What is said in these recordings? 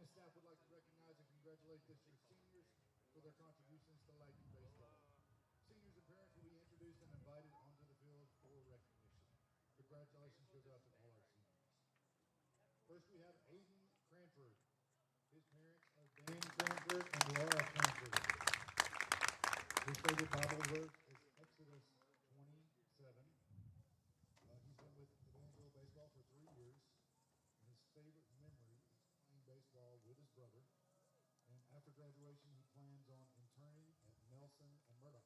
the staff would like to recognize and congratulate this year's seniors for their contributions to Lackey baseball. Seniors and parents will be introduced and invited onto the field for recognition. Congratulations goes out to all our seniors. First, we have Aiden Cranford. His parents are Dan Cranford and Laura Cranford. His favorite Bible verse is Exodus 27. He's been with Evangel baseball for 3 years. And his favorite memory is playing baseball with his brother. And after graduation, he plans on interning at Nelson and Murdoch.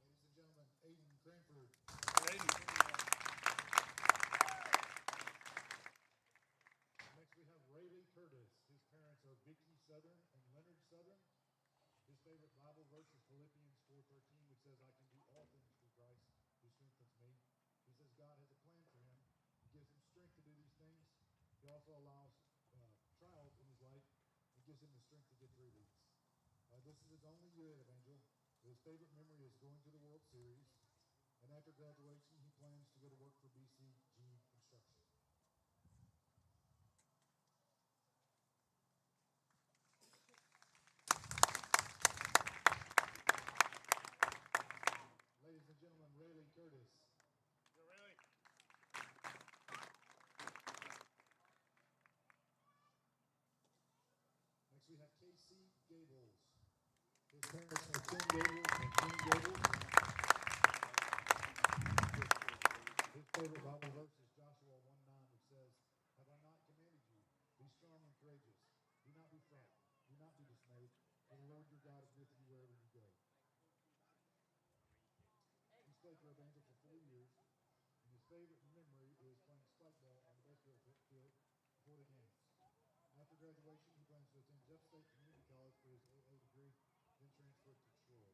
Ladies and gentlemen, Aiden Cranford. Next we have Rayleigh Curtis. His parents are Vicky Southern and Leonard Southern. His favorite Bible verse is Philippians 4:13, which says, I can do all things through Christ who strengthens me. He says God has a plan for him. He gives him strength to do these things. He also allows trials in his life and gives him the strength to get through these. This is his only year at Evangel. His favorite memory is going to the World Series. And after graduation, he plans to go to work for BCG Construction. Ladies and gentlemen, Rayleigh Curtis. Go Rayleigh. Next we have Casey Gables. His parents are Tim Gables and Jean Gables. His favorite Bible verse is Joshua 1:9, which says, Have I not commanded you? Be strong and courageous. Do not be frightened. Do not be dismayed. For the Lord your God is with you wherever you go. He's played for Evangel for 4 years, and his favorite memory is playing spike ball on the baseball field before the games. After graduation, he plans to attend Jeff State Community College for his AA degree, then transfer to Troy.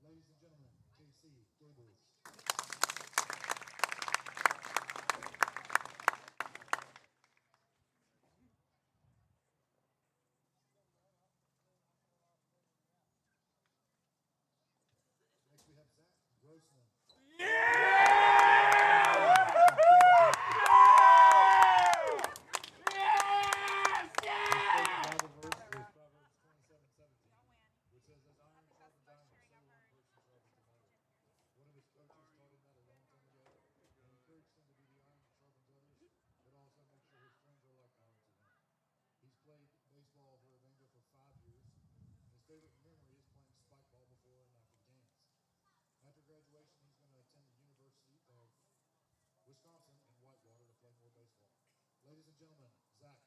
Ladies and gentlemen, Casey Gables. Next we have Zach Grossman. Baseball for Evangel for 5 years. His favorite memory is playing spike ball before and after the games. After graduation, he's going to attend the University of Wisconsin in Whitewater to play more baseball. Ladies and gentlemen, Zach.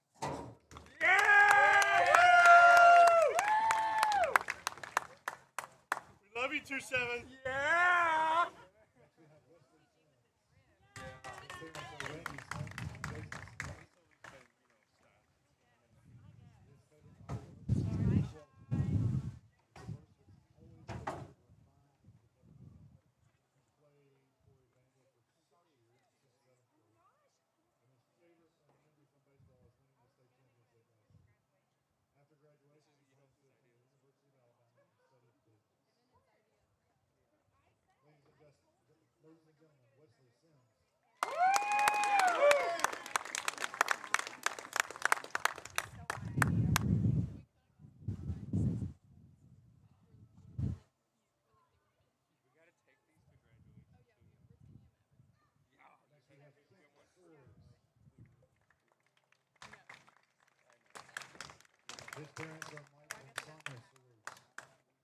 We love you, 2-7. Yeah! Next we have Wesley Sims. His parents are Randy Sims and Jason Sims. After graduation, he plans to attend the University of Alabama and study business. Ladies and gentlemen, Wesley Sims. We gotta take these to graduation too. Yeah. Next we have Kent Swords. His parents are Mike and Sonia Swords.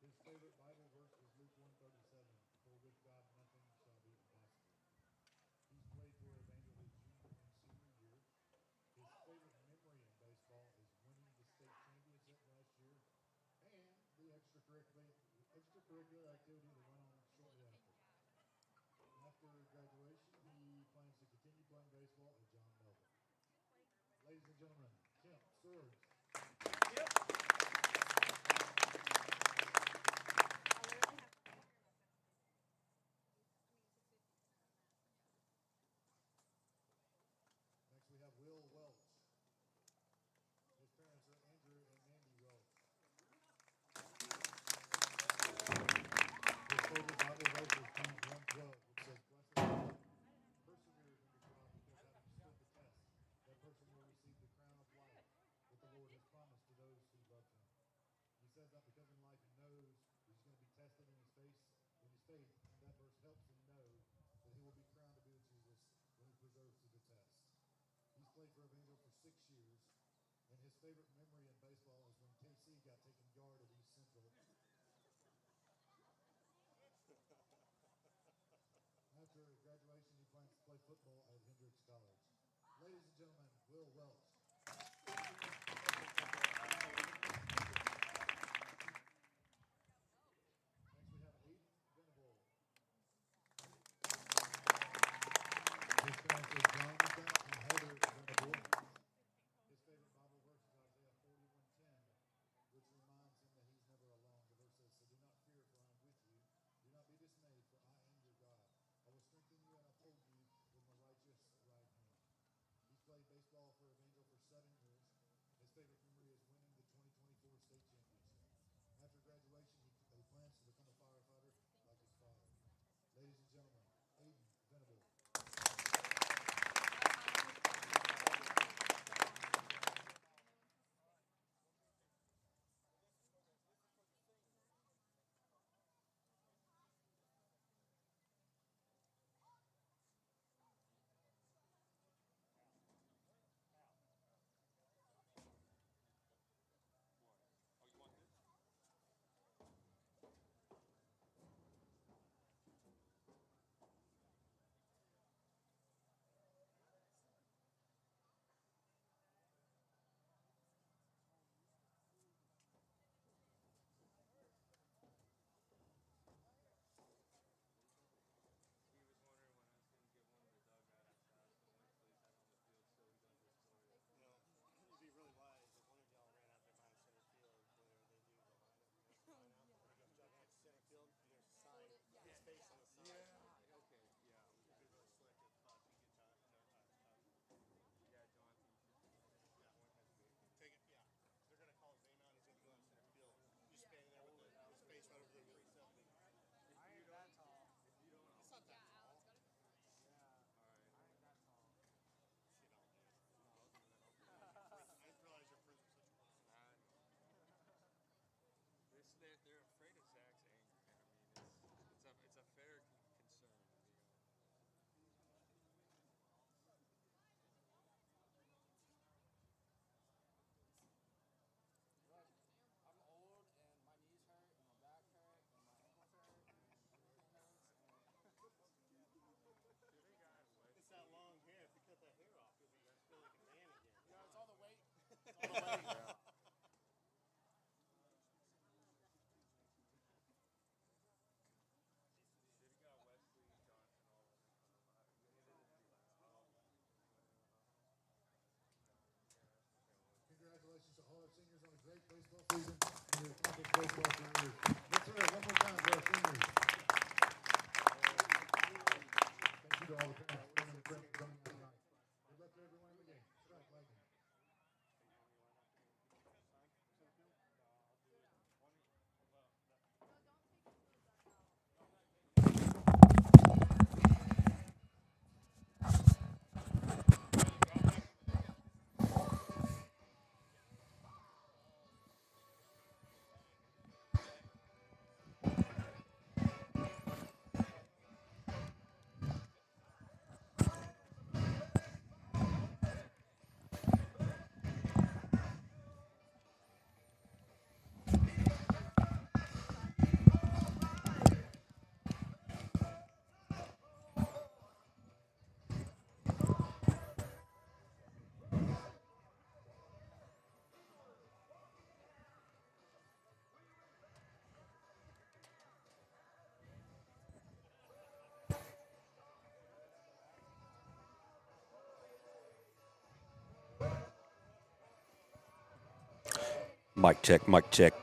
His favorite Bible verse is Luke 1:37. For with God nothing shall be impossible. He's played for Evangel his junior and senior year. His favorite memory in baseball is winning the state championship last year and the extracurricular activity that went on shortly after. After graduation, he plans to continue playing baseball at John Melvin. Ladies and gentlemen, Kemp Swords. Ladies and gentlemen, Will Welch. Next we have Aiden Venable. His parents are Jonathan and Heather Venable. His favorite Bible verse is Isaiah 41:10, which reminds him that he's never alone. The verse says, "So do not fear, for I am with you. Do not be dismayed, for I am your God. I will strengthen you and uphold you with my righteous right hand." He's played baseball for Evangel for 7 years. His favorite memory is winning the 2024 state championship. After graduation, he plans to become a firefighter like his father. Ladies and gentlemen, Aiden Venable. Oh, you want this? He was wondering when I was going to get one of the dugout outside, so once they had on the field so he doesn't destroy it. You know, it'd be really wise if one of y'all ran out there behind center field whenever they do the lineup. You know, the lineup. When he goes jogging out to center field and there's a sign, his face on the sign. Yeah. Okay. Yeah. It'd be really slick if PG John, Yeah, Jonathan, you should yeah, point that big. take it. Yeah, they're gonna call his name out. He's gonna go out center field. Just standing there with his face right over the 370. If you don't, if you don't, It's not that tall. all right. Shit, I'll do it. I'll do it. I'll do it. I didn't realize your friends were such pussies. I know. They're afraid of Zach's anger. I mean, it's a fair concern, to be honest. Look, I'm old and my knees hurt and my back hurt and my ankles hurt and everything hurts Should have got It's Wesley. that long hair. If you cut that hair off, you'll feel like a man again. you know, it's all the weight. It's all the weight. Yeah. Should have got Wesley Johnson all on the phone. We needed to do that. Congratulations to all our seniors on a great baseball season and your accomplished baseball careers. Let's hear it one more time for our seniors. Thank you to all the parents and the friends for coming out tonight. Good luck to everyone in the game. Strike lightning. Mic check, mic check.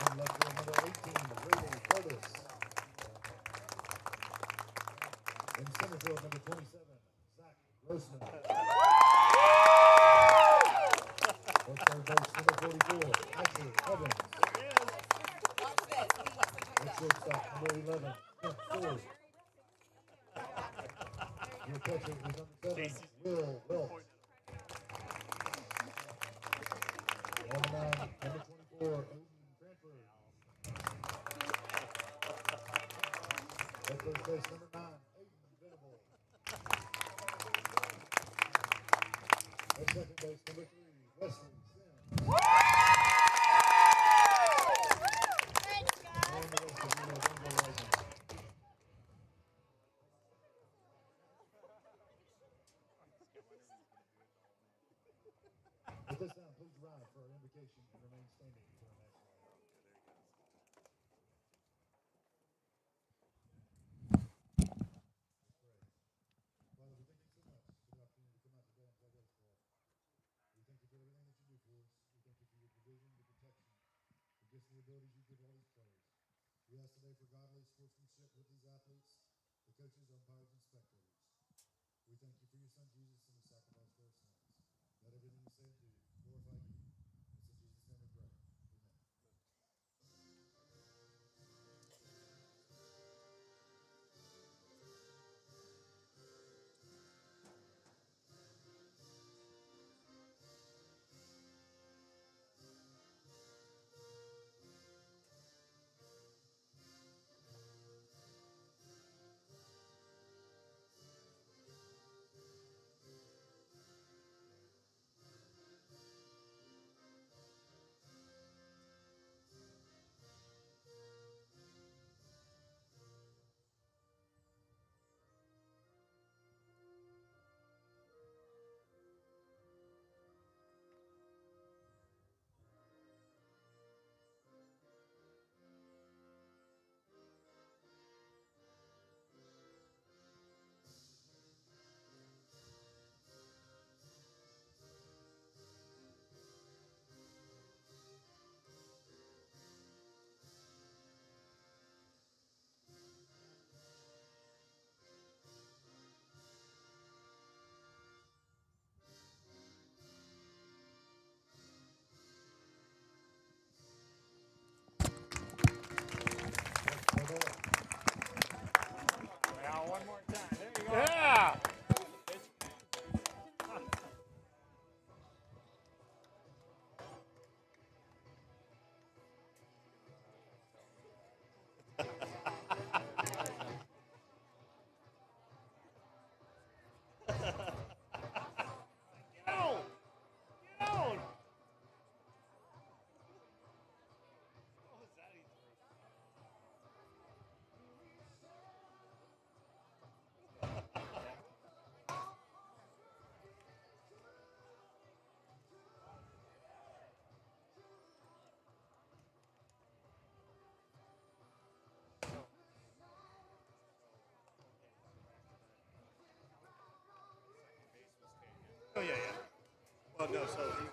In left field, number 18, Ray Curtis. In center field, number 27, Zach Grossman. At third base, number 44, Asher Evans. At shortstop, number 11, Kent Ford. Your catcher is number 7, Will Welch. On the mound, number 24, Odin Cranford. At first base, number 9, Aiden Venable. At second base, number 3, Wesley Sims. And the rest of you are Evangel legends. At this time, please rise for our invocation and remain standing for our national anthem. Father, we thank you so much for the opportunity to come out today and play baseball. We thank you for everything that you do for us. We thank you for your provision, your protection, the gifts and the abilities you give all these players. We ask today for godly sportsmanship with these athletes, the coaches, umpires, and spectators. We thank you for your son Jesus and the sacrifice for our sins. Let everything we say and do glorify you. It's in Jesus' name we pray. Amen. One more time. There you go. Yeah. Oh, yeah. Well, no, so he...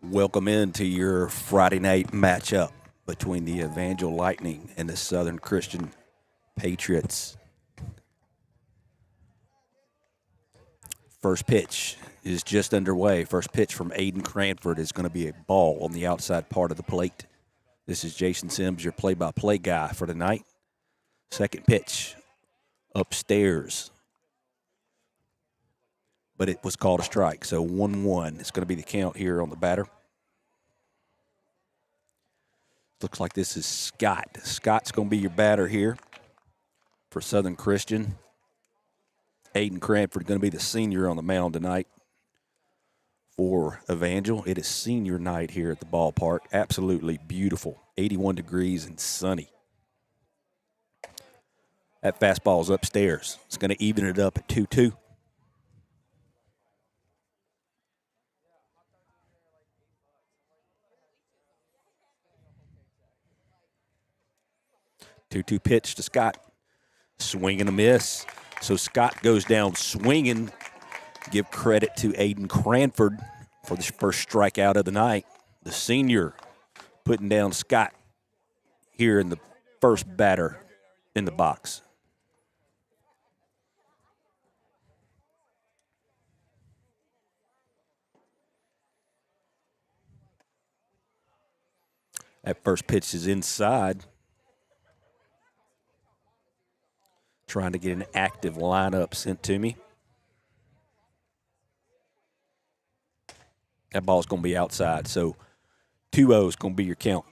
Welcome into your Friday night matchup between the Evangel Lightning and the Southern Christian Patriots. First pitch is just underway. First pitch from Aiden Cranford is going to be a ball on the outside part of the plate. This is Jason Sims, your play-by-play guy for tonight. Second pitch upstairs, but it was called a strike, so 1-1. It's going to be the count here on the batter. Looks like this is Scott. Scott's going to be your batter here for Southern Christian. Aiden Cranford going to be the senior on the mound tonight for Evangel. It is senior night here at the ballpark. Absolutely beautiful. 81 degrees and sunny. That fastball is upstairs. It's going to even it up at 2-2. Two-two pitch to Scott. Swing and a miss. So Scott goes down swinging. Give credit to Aiden Cranford for the first strikeout of the night. The senior putting down Scott here in the first batter in the box. That first pitch is inside. Trying to get an active lineup sent to me. That ball's going to be outside, so 2-0 is going to be your count.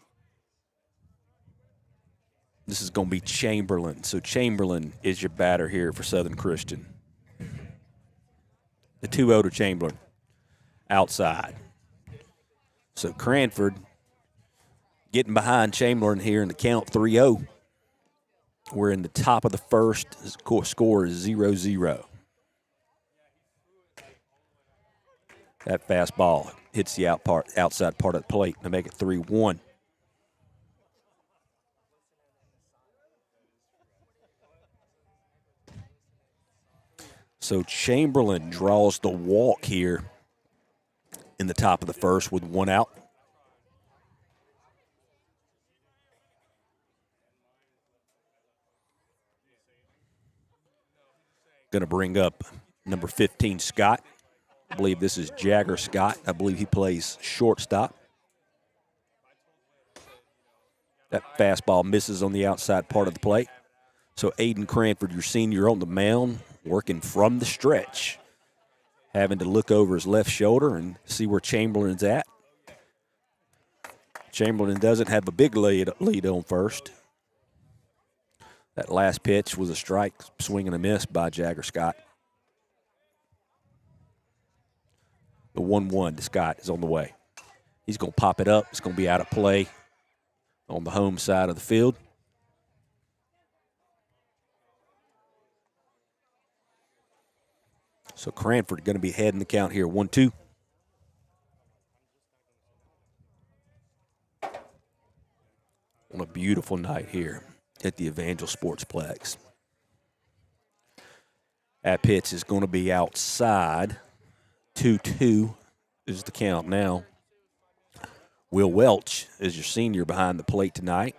This is going to be Chamberlain. So Chamberlain is your batter here for Southern Christian. The 2-0 to Chamberlain. Outside. So Cranford getting behind Chamberlain here in the count 3-0. We're in the top of the first. The score is 0-0. That fastball hits the outside part of the plate to make it 3-1. So Chamberlain draws the walk here in the top of the first with one out. Going to bring up number 15, Scott. I believe this is Jagger Scott. I believe he plays shortstop. That fastball misses on the outside part of the plate. So Aiden Cranford, your senior on the mound, working from the stretch, having to look over his left shoulder and see where Chamberlain's at. Chamberlain doesn't have a big lead on first. That last pitch was a strike, swing and a miss by Jagger Scott. The 1-1 to Scott is on the way. He's going to pop it up. It's going to be out of play on the home side of the field. So Cranford going to be heading the count here, 1-2. On a beautiful night here at the Evangel Sportsplex. That pitch is going to be outside. 2-2 is the count now. Will Welch is your senior behind the plate tonight.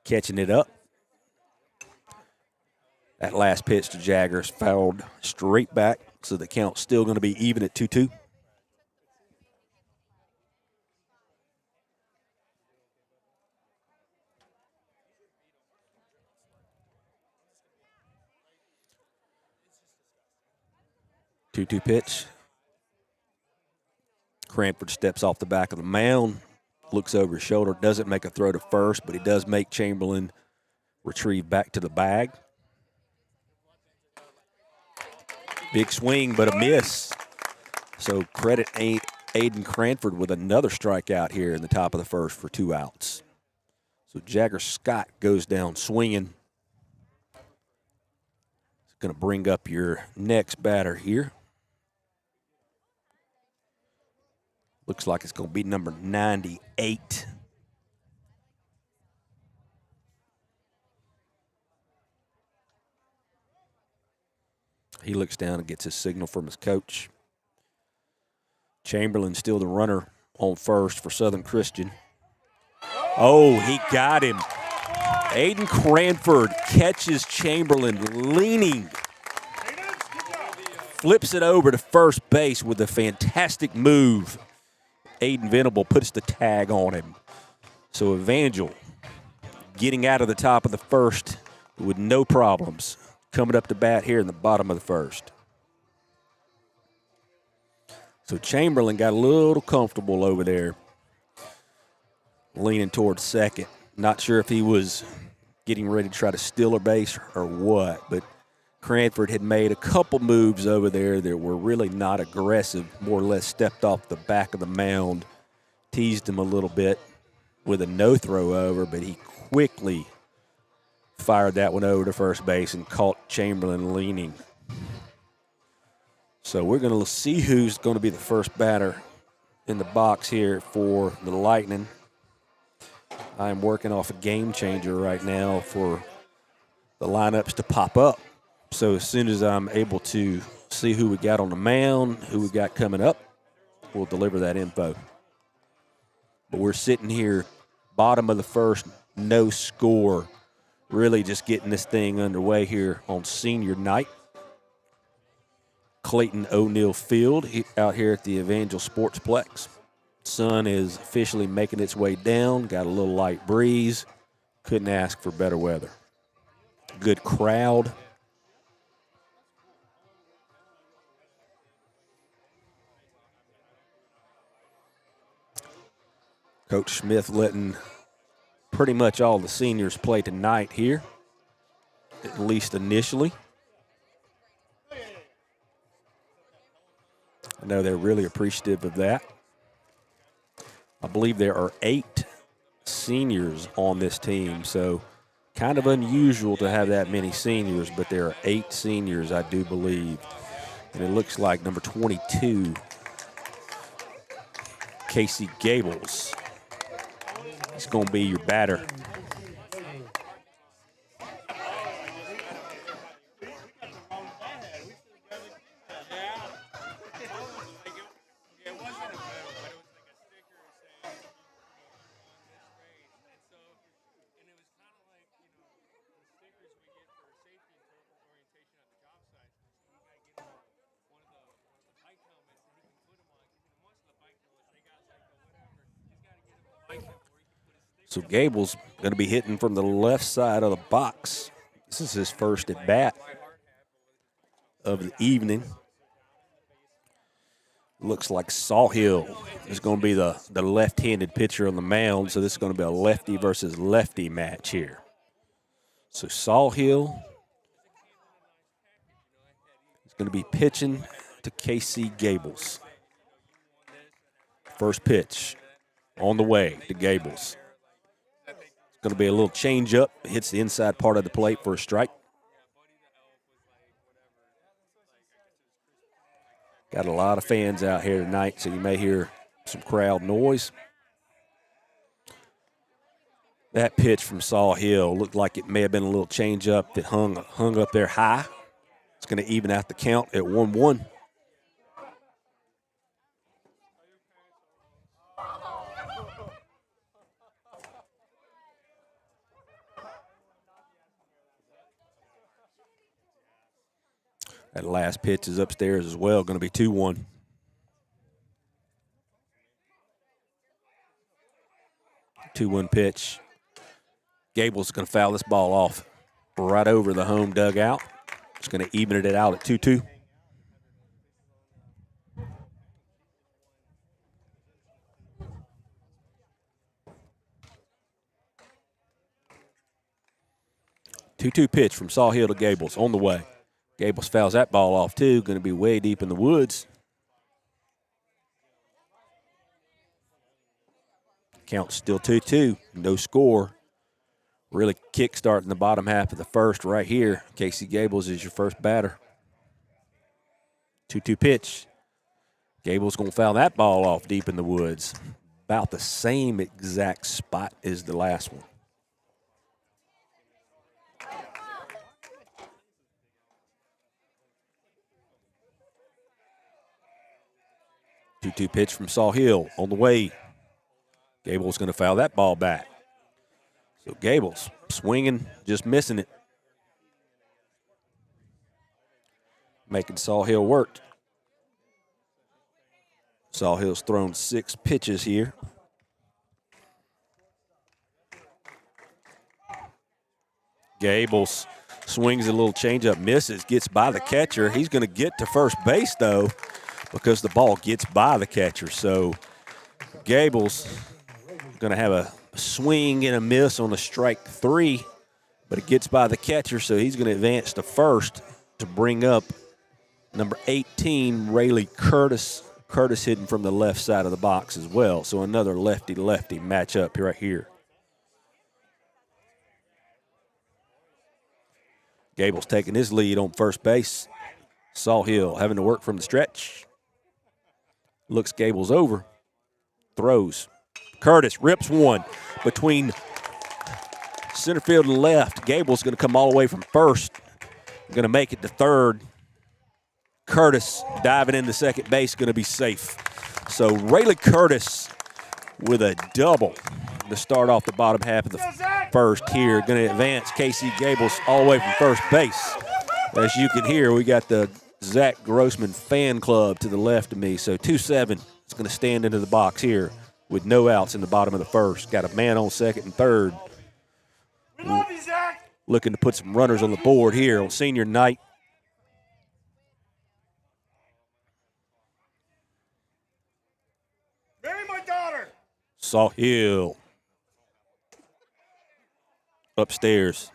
Catching it up. That last pitch to Jaggers fouled straight back, so the count's still going to be even at 2-2. Two-two pitch. Cranford steps off the back of the mound, looks over his shoulder, doesn't make a throw to first, but he does make Chamberlain retrieve back to the bag. Big swing, but a miss. So credit Aiden Cranford with another strikeout here in the top of the first for 2 outs. So Jagger Scott goes down swinging. It's going to bring up your next batter here. Looks like it's going to be number 98. He looks down and gets his signal from his coach. Chamberlain still the runner on first for Southern Christian. Oh, he got him. Aiden Cranford catches Chamberlain leaning. Flips it over to first base with a fantastic move. Aiden Venable puts the tag on him. So Evangel getting out of the top of the first with no problems. Coming up to bat here in the bottom of the first. So Chamberlain got a little comfortable over there, leaning towards second. Not sure if he was getting ready to try to steal a base or what, but Cranford had made a couple moves over there that were really not aggressive, more or less stepped off the back of the mound, teased him a little bit with a no-throw over, but he quickly fired that one over to first base and caught Chamberlain leaning. So we're going to see who's going to be the first batter in the box here for the Lightning. I'm working off a game changer right now for the lineups to pop up. So as soon as I'm able to see who we got on the mound, who we got coming up, we'll deliver that info. But we're sitting here, bottom of the first, no score, really just getting this thing underway here on senior night. Clayton O'Neill Field out here at the Evangel Sportsplex. Sun is officially making its way down, got a little light breeze. Couldn't ask for better weather. Good crowd. Coach Smith letting pretty much all the seniors play tonight here, at least initially. I know they're really appreciative of that. I believe there are 8 seniors on this team, so kind of unusual to have that many seniors, but there are 8 seniors, I do believe. And it looks like number 22, Casey Gables, is going to be your batter. So Gable's going to be hitting from the left side of the box. This is his first at bat of the evening. Looks like Sawhill is going to be the left-handed pitcher on the mound, so this is going to be a lefty versus lefty match here. So Sawhill is going to be pitching to Casey Gables. First pitch on the way to Gables. Going to be a little change up. Hits the inside part of the plate for a strike. Got a lot of fans out here tonight, so you may hear some crowd noise. That pitch from Sawhill looked like it may have been a little change up that hung up there high. It's going to even out the count at 1-1. That last pitch is upstairs as well, going to be 2-1. Two-one pitch. Gable's going to foul this ball off right over the home dugout. It's going to even it out at 2-2. Two-two pitch from Sawhill to Gables on the way. Gables fouls that ball off, too. Going to be way deep in the woods. Count still 2-2. No score. Really kick-starting the bottom half of the first right here. Casey Gables is your first batter. 2-2 pitch. Gables going to foul that ball off deep in the woods. About the same exact spot as the last one. 2-2 pitch from Saw Hill on the way. Gable's going to foul that ball back. So Gable's swinging, just missing it. Making Saw Hill work. Saw Hill's thrown 6 pitches here. Gables swings a little changeup, misses, gets by the catcher. He's going to get to first base, though, because the ball gets by the catcher. So Gables going to have a swing and a miss on a strike 3, but it gets by the catcher, so he's going to advance to first to bring up number 18, Rayleigh Curtis. Curtis hitting from the left side of the box as well. So another lefty-lefty matchup right here. Gables taking his lead on first base. Saw Hill having to work from the stretch. Looks Gables over. Throws. Curtis rips one between center field and left. Gables going to come all the way from first. Going to make it to third. Curtis diving into second base, going to be safe. So Rayleigh Curtis with a double to start off the bottom half of the first here. Going to advance Casey Gables all the way from first base. As you can hear, we got the Zach Grossman fan club to the left of me. So 2-7 is going to stand into the box here with no outs in the bottom of the first. Got a man on second and third. We love you, Zach. Looking to put some runners on the board here on senior night. Marry my daughter. Saw Hill. Upstairs.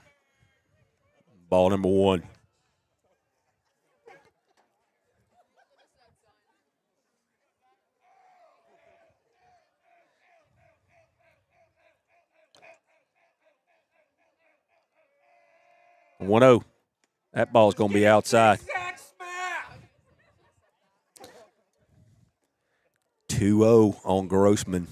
Ball number 1. One 1-0. That ball's going to be outside. 2-0 on Grossman.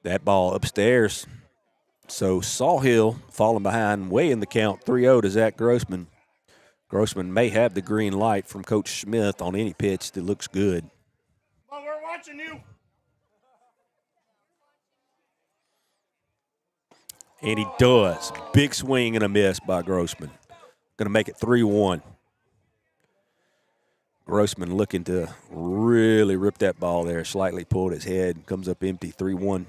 That ball upstairs. So Saw Hill falling behind way in the count, 3-0 to Zach Grossman. Grossman may have the green light from Coach Smith on any pitch that looks good. Well, we're watching you. And he does. Big swing and a miss by Grossman. Going to make it 3-1. Grossman looking to really rip that ball there. Slightly pulled his head. Comes up empty, 3-1.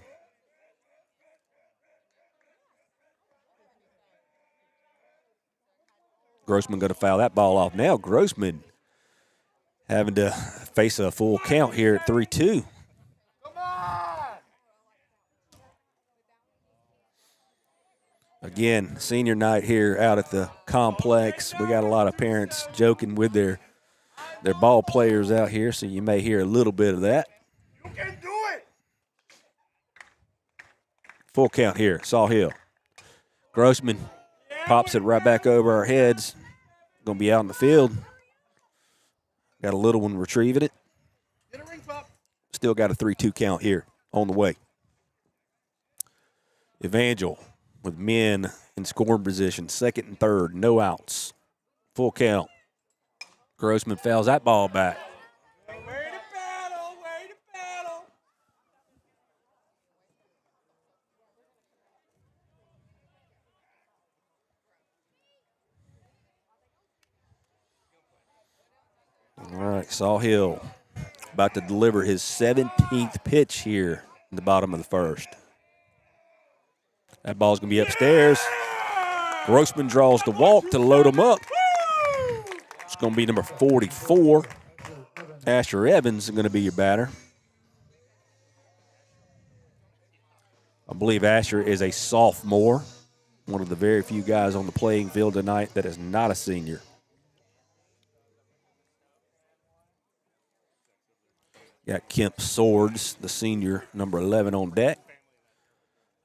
Grossman going to foul that ball off. Now Grossman having to face a full count here at 3-2. Come on. Again, senior night here out at the complex. We got a lot of parents joking with their ball players out here, so you may hear a little bit of that. You can do it. Full count here, Saw Hill. Grossman pops it right back over our heads. Going to be out in the field. Got a little one retrieving it. Get a ring pop. Still got a 3-2 count here on the way. Evangel with men in scoring position, second and third, no outs. Full count. Grossman fouls that ball back. Way to battle, way to battle. All right, Saw Hill about to deliver his 17th pitch here in the bottom of the first. That ball's going to be upstairs. Grossman draws the walk to load him up. It's going to be number 44. Asher Evans is going to be your batter. I believe Asher is a sophomore, one of the very few guys on the playing field tonight that is not a senior. Got Kemp Swords, the senior, number 11 on deck.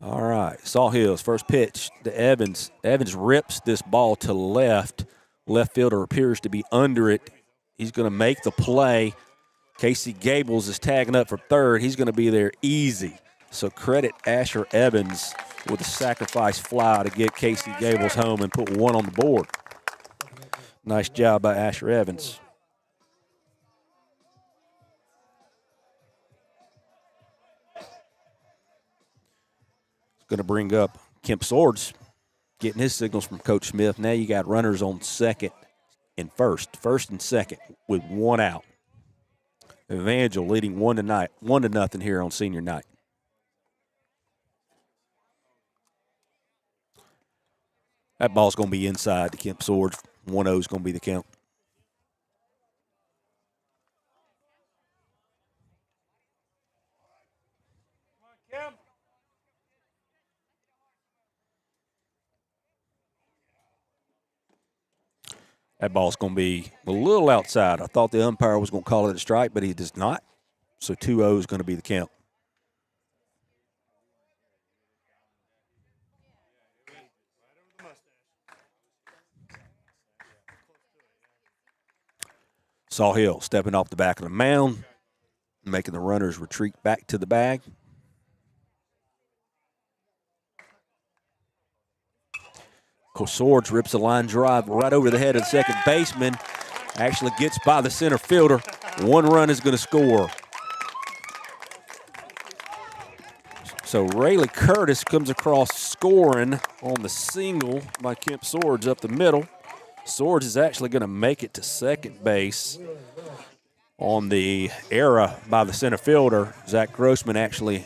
All right, Saw Hill's first pitch to Evans. Evans rips this ball to left. Left fielder appears to be under it. He's going to make the play. Casey Gables is tagging up for third. He's going to be there easy. So credit Asher Evans with a sacrifice fly to get Casey Gables home and put one on the board. Nice job by Asher Evans. Going to bring up Kemp Swords, getting his signals from Coach Smith. Now you got runners on second and first and second with one out. Evangel leading 1-0 here on senior night. That ball's going to be inside the Kemp Swords. 1-0 is going to be the count. That ball's going to be a little outside. I thought the umpire was going to call it a strike, but he does not. So 2-0 is going to be the count. Sawhill stepping off the back of the mound, making the runners retreat back to the bag. Swords rips a line drive right over the head of the second baseman. Actually gets by the center fielder. One run is going to score. So Rayleigh Curtis comes across scoring on the single by Kemp Swords up the middle. Swords is actually going to make it to second base on the error by the center fielder. Zach Grossman actually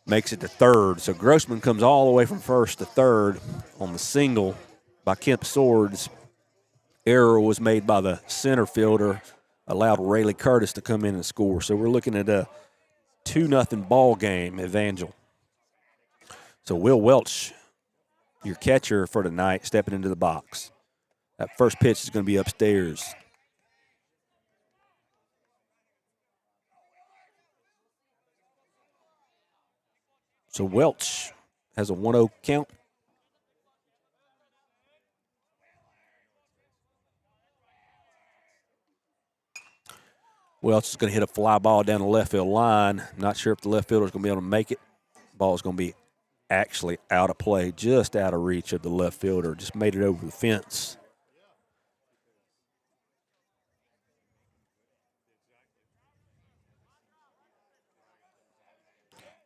makes it to third. So Grossman comes all the way from first to third on the single by Kemp Swords. Error was made by the center fielder, allowed Rayleigh Curtis to come in and score. So we're looking at a 2-0 ball game, Evangel. So Will Welch, your catcher for tonight, stepping into the box. That first pitch is going to be upstairs. So Welch has a 1-0 count. Welch is going to hit a fly ball down the left field line. Not sure if the left fielder is going to be able to make it. Ball is going to be actually out of play, just out of reach of the left fielder. Just made it over the fence.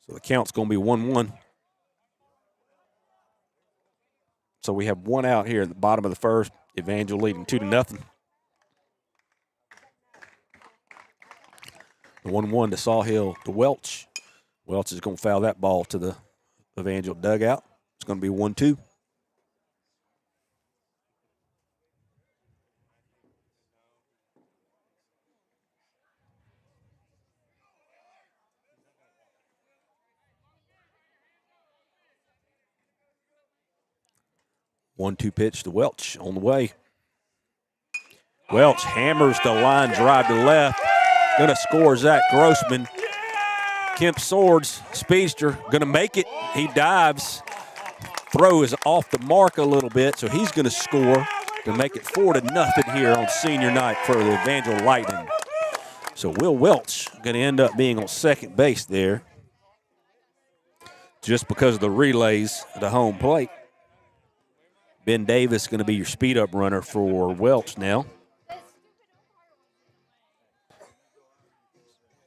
So the count's going to be 1-1. So we have one out here at the bottom of the first. Evangel leading 2-0. The 1-1 to Sawhill to Welch. Welch is going to foul that ball to the Evangel dugout. It's going to be 1-2. One-two pitch to Welch on the way. Welch hammers the line drive to left. Going to score Zach Grossman. Kemp Swords, speedster, going to make it. He dives. Throw is off the mark a little bit, so he's going to score to make it 4-0 here on senior night for the Evangel Lightning. So Will Welch going to end up being on second base there just because of the relays at the home plate. Ben Davis going to be your speed-up runner for Welch now.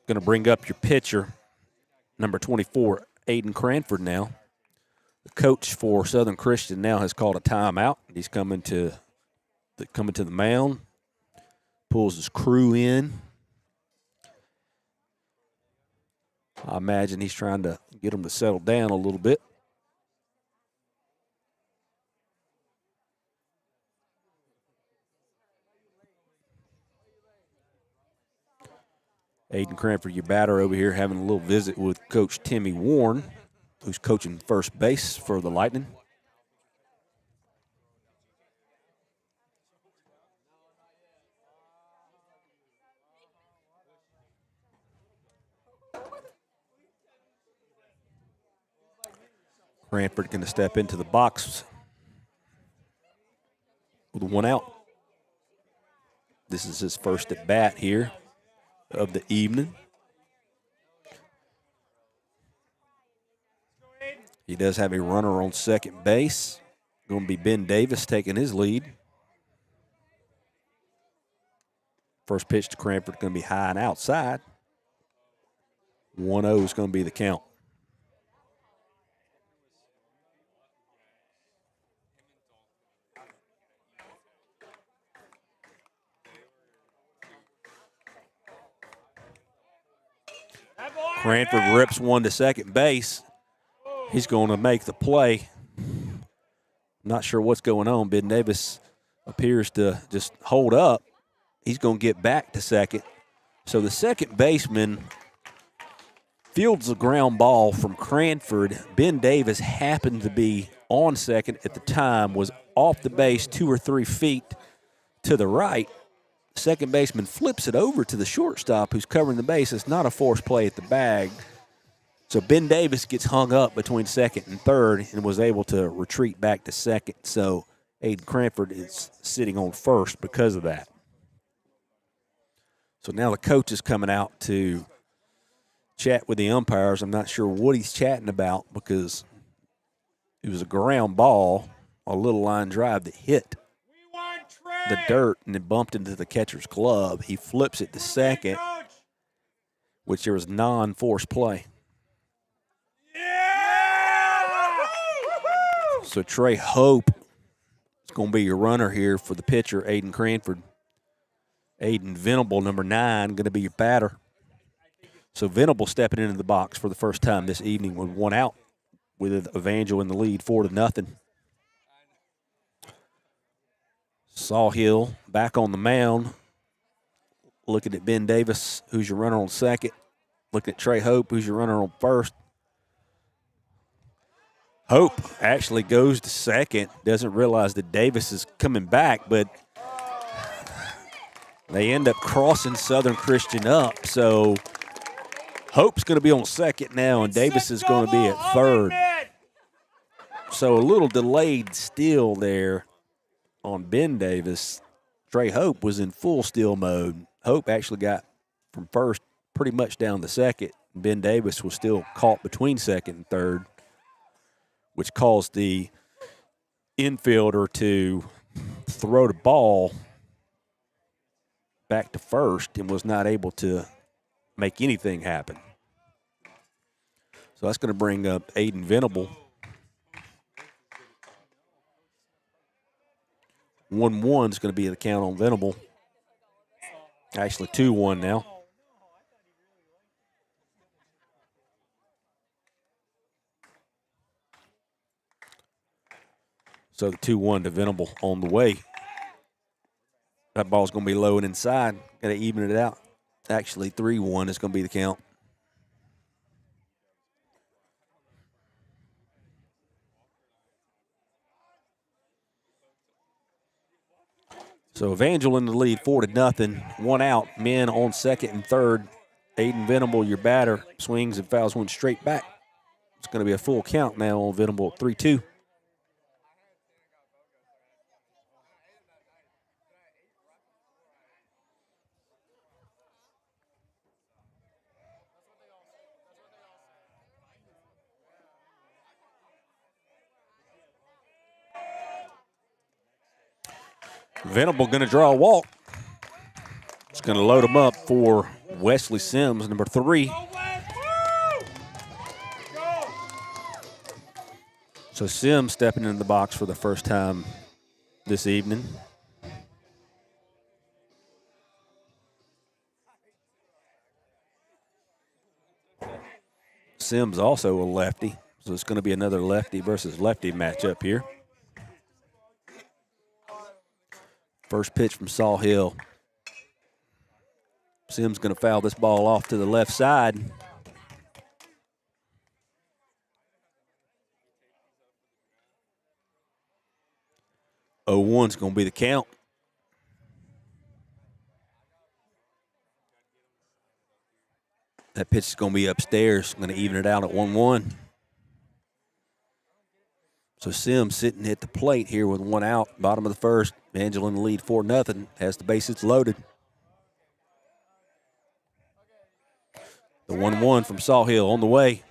Going to bring up your pitcher, number 24, Aiden Cranford now. The coach for Southern Christian now has called a timeout. He's coming to the mound, pulls his crew in. I imagine he's trying to get them to settle down a little bit. Aiden Cranford, your batter over here, having a little visit with Coach Timmy Warren, who's coaching first base for the Lightning. Cranford going to step into the box with one out. This is his first at bat here. of the evening. He does have a runner on second base. Going to be Ben Davis taking his lead. First pitch to Cranford going to be high and outside. 1-0 is going to be the count. Cranford rips one to second base. He's going to make the play. Not sure what's going on. Ben Davis appears to just hold up. He's going to get back to second. So the second baseman fields the ground ball from Cranford. Ben Davis happened to be on second at the time, was off the base 2 or 3 feet to the right. Second baseman flips it over to the shortstop who's covering the base. It's not a forced play at the bag. So Ben Davis gets hung up between second and third and was able to retreat back to second. So Aiden Cranford is sitting on first because of that. So now the coach is coming out to chat with the umpires. I'm not sure what he's chatting about because it was a ground ball, a little line drive that hit the dirt and it bumped into the catcher's glove. He flips it to second, which there was non-forced play. So Trey Hope is going to be your runner here for the pitcher, Aiden Cranford. Aiden Venable, number 9, going to be your batter. So Venable stepping into the box for the first time this evening with 1 out, with Evangel in the lead 4-0. Sawhill back on the mound, looking at Ben Davis, who's your runner on second. Looking at Trey Hope, who's your runner on first. Hope actually goes to second, doesn't realize that Davis is coming back, but they end up crossing Southern Christian up. So Hope's going to be on second now, and Davis is going to be at third. So a little delayed steal there on Ben Davis. Trey Hope was in full steal mode. Hope actually got from first pretty much down to second. Ben Davis was still caught between second and third, which caused the infielder to throw the ball back to first and was not able to make anything happen. So that's going to bring up Aiden Venable. 1-1 is going to be the count on Venable. Actually 2-1 now. So the 2-1 to Venable on the way. That ball's going to be low and inside. Got to even it out. Actually, 3-1 is going to be the count. So Evangel in the lead, 4-0. 1 out. Men on second and third. Aiden Venable, your batter, swings and fouls one straight back. It's going to be a full count now on Venable at 3-2. Venable going to draw a walk. It's going to load him up for Wesley Sims, number 3. So Sims stepping into the box for the first time this evening. Sims also a lefty, so it's going to be another lefty versus lefty matchup here. First pitch from Sawhill. Sims going to foul this ball off to the left side. Oh, 1's going to be the count. That pitch is going to be upstairs. Going to even it out at 1-1. So Sims sitting at the plate here with 1 out, bottom of the first. Evangel in the lead 4-0, has the bases loaded. The 1-1 from Sawhill on the way.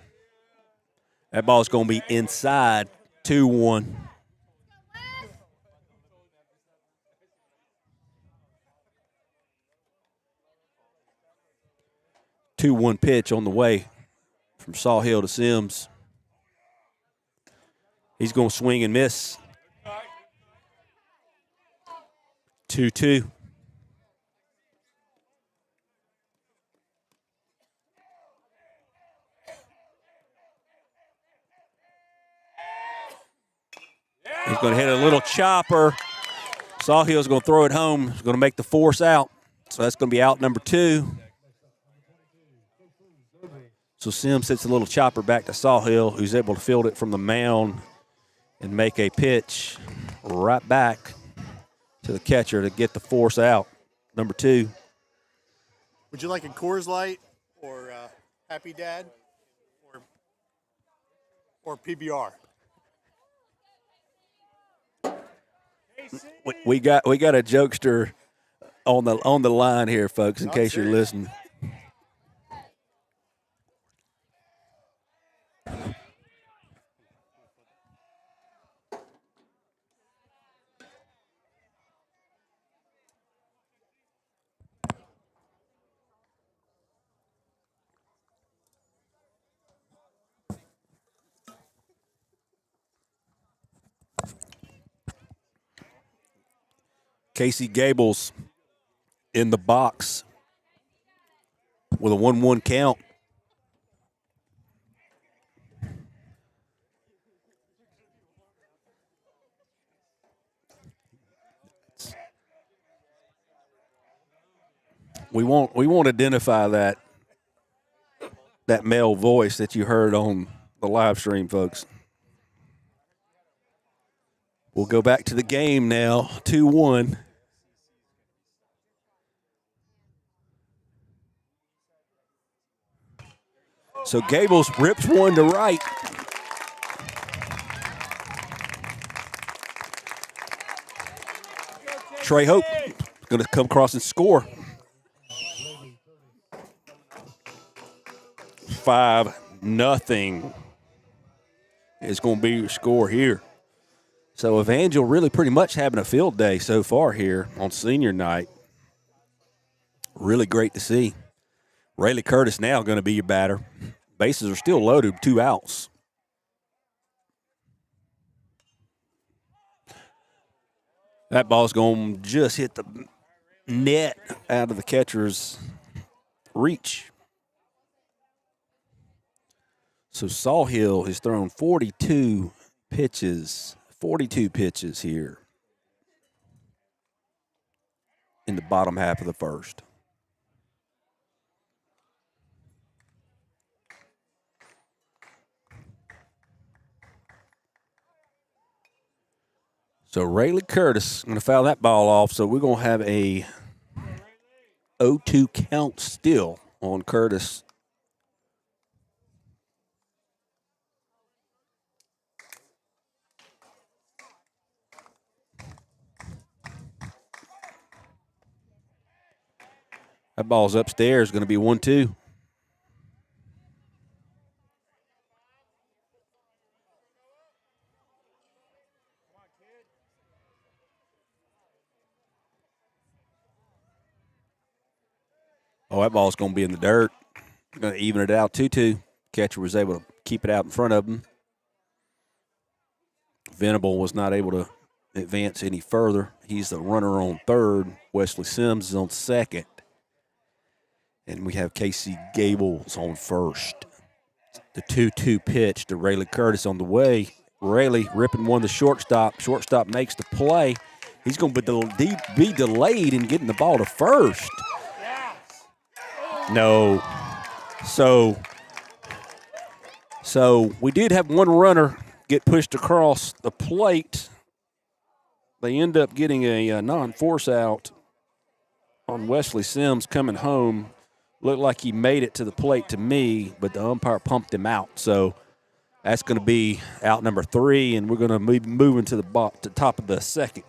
That ball's going to be inside. 2-1. 2-1 pitch on the way from Sawhill to Sims. He's going to swing and miss. 2-2. He's going to hit a little chopper. Sawhill's going to throw it home. He's going to make the force out. So that's going to be out number 2. So Sims hits a little chopper back to Sawhill, who's able to field it from the mound and make a pitch right back to the catcher to get the force out. Number 2. Would you like a Coors Light or Happy Dad or PBR? We got a jokester on the line here, folks, in case you're listening. Casey Gables in the box with a 1-1 count. We won't identify that male voice that you heard on the live stream, folks. We'll go back to the game now, 2-1. So Gables rips one to right. Trey Hope going to come across and score. 5-0 is going to be your score here. So Evangel really pretty much having a field day so far here on senior night. Really great to see. Rayleigh Curtis now going to be your batter. Bases are still loaded, 2 outs. That ball's going to just hit the net out of the catcher's reach. So Sawhill has thrown 42 pitches here in the bottom half of the first. So Rayleigh Curtis going to foul that ball off. So we're going to have a 0-2 count still on Curtis. That ball's upstairs, going to be 1-2. Oh, that ball's going to be in the dirt. Going to even it out 2-2. Catcher was able to keep it out in front of him. Venable was not able to advance any further. He's the runner on third. Wesley Sims is on second. And we have Casey Gables on first. The 2-2 pitch to Rayleigh Curtis on the way. Rayleigh ripping one to shortstop. Shortstop makes the play. He's going to be delayed in getting the ball to first. No. So we did have one runner get pushed across the plate. They end up getting a non-force out on Wesley Sims coming home. Looked like he made it to the plate to me, but the umpire pumped him out. So that's going to be out number 3, and we're going to be moving to the top of the second.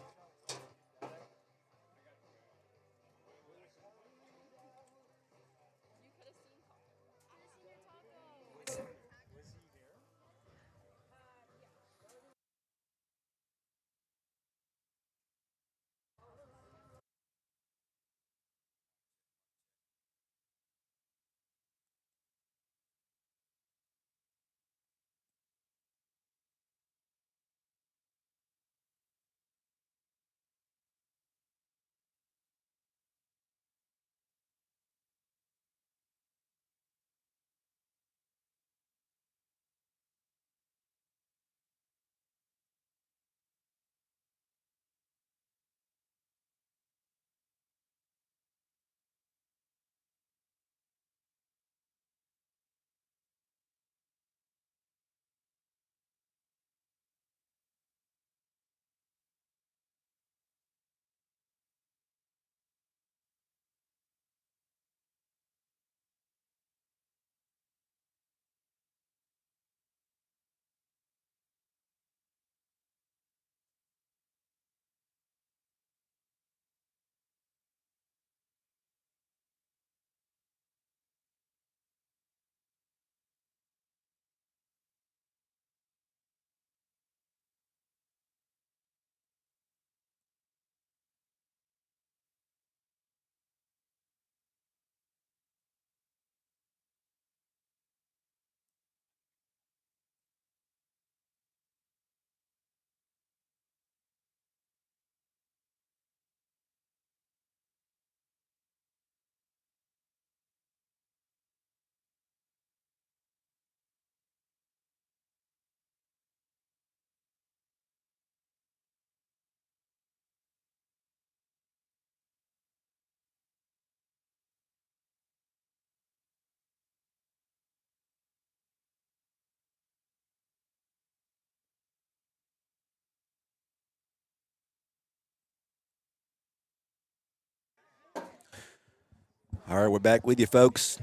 All right, we're back with you, folks.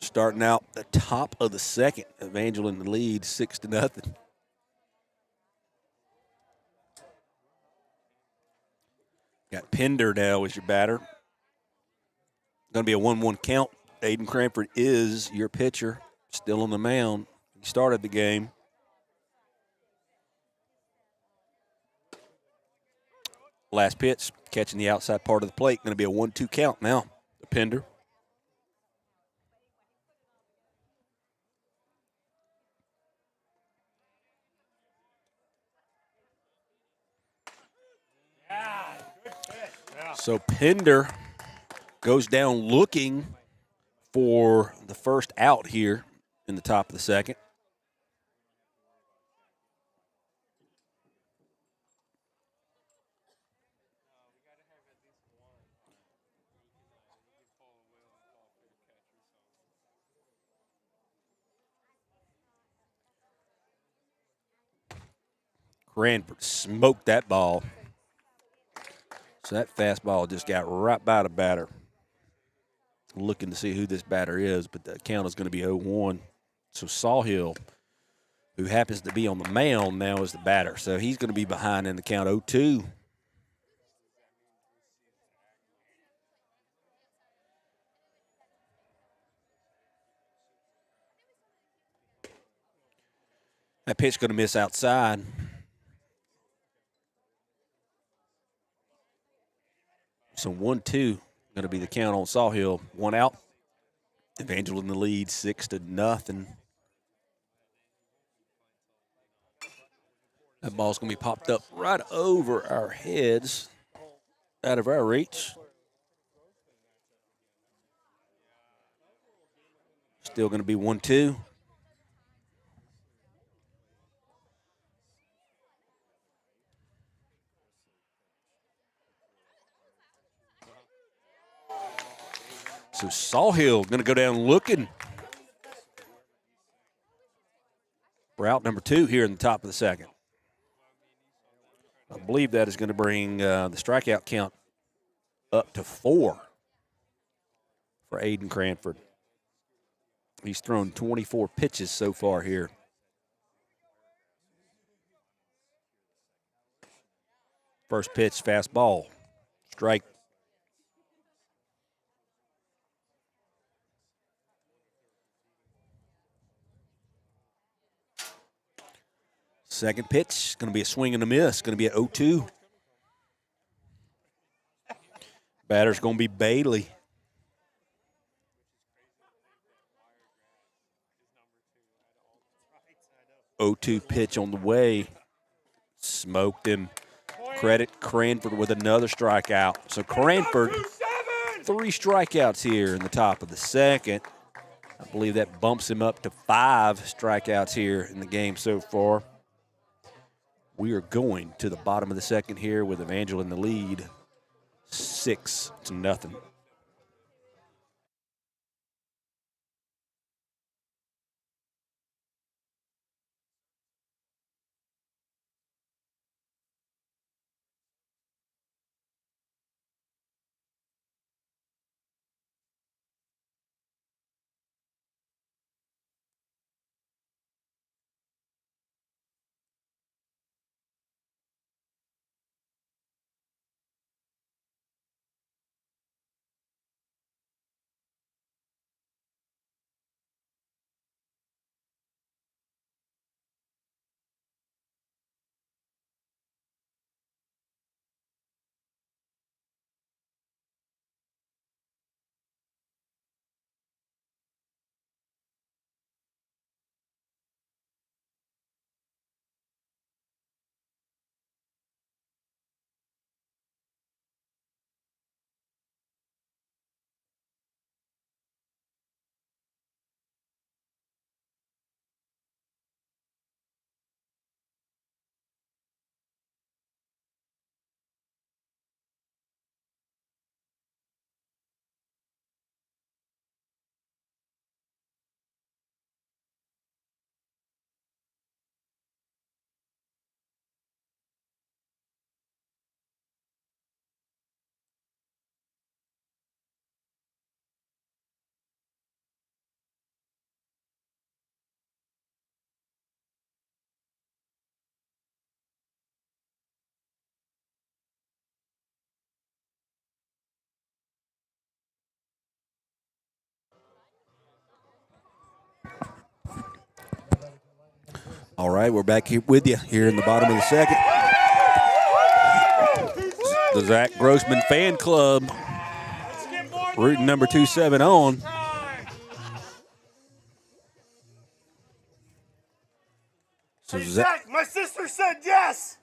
Starting out the top of the second. Evangel in the lead, 6-0. Got Pender now as your batter. Going to be a 1-1 count. Aiden Cranford is your pitcher, still on the mound. He started the game. Last pitch, catching the outside part of the plate. Going to be a 1-2 count now. The Pender. So Pender goes down looking for the first out here in the top of the second. Cranford smoked that ball. So that fastball just got right by the batter. Looking to see who this batter is, but the count is going to be 0-1. So Sawhill, who happens to be on the mound now, is the batter. So he's going to be behind in the count 0-2. That pitch going to miss outside. So 1-2 going to be the count on Sawhill. One out. Evangel in the lead, 6-0. That ball's going to be popped up right over our heads, out of our reach. Still going to be 1-2. So Sawhill going to go down looking for out number 2 here in the top of the second. I believe that is going to bring the strikeout count up to 4 for Aiden Cranford. He's thrown 24 pitches so far here. First pitch, fastball, strike. Second pitch, going to be a swing and a miss. Going to be at 0-2. Batter's going to be Bailey. 0-2 pitch on the way. Smoked him. Credit Cranford with another strikeout. So Cranford, 3 strikeouts here in the top of the second. I believe that bumps him up to 5 strikeouts here in the game so far. We are going to the bottom of the second here with Evangel in the lead, 6-0. All right, we're back here with you here in the bottom of the second. The Zach Grossman fan club, route number 27 on. So Hey, Zach, my sister said yes.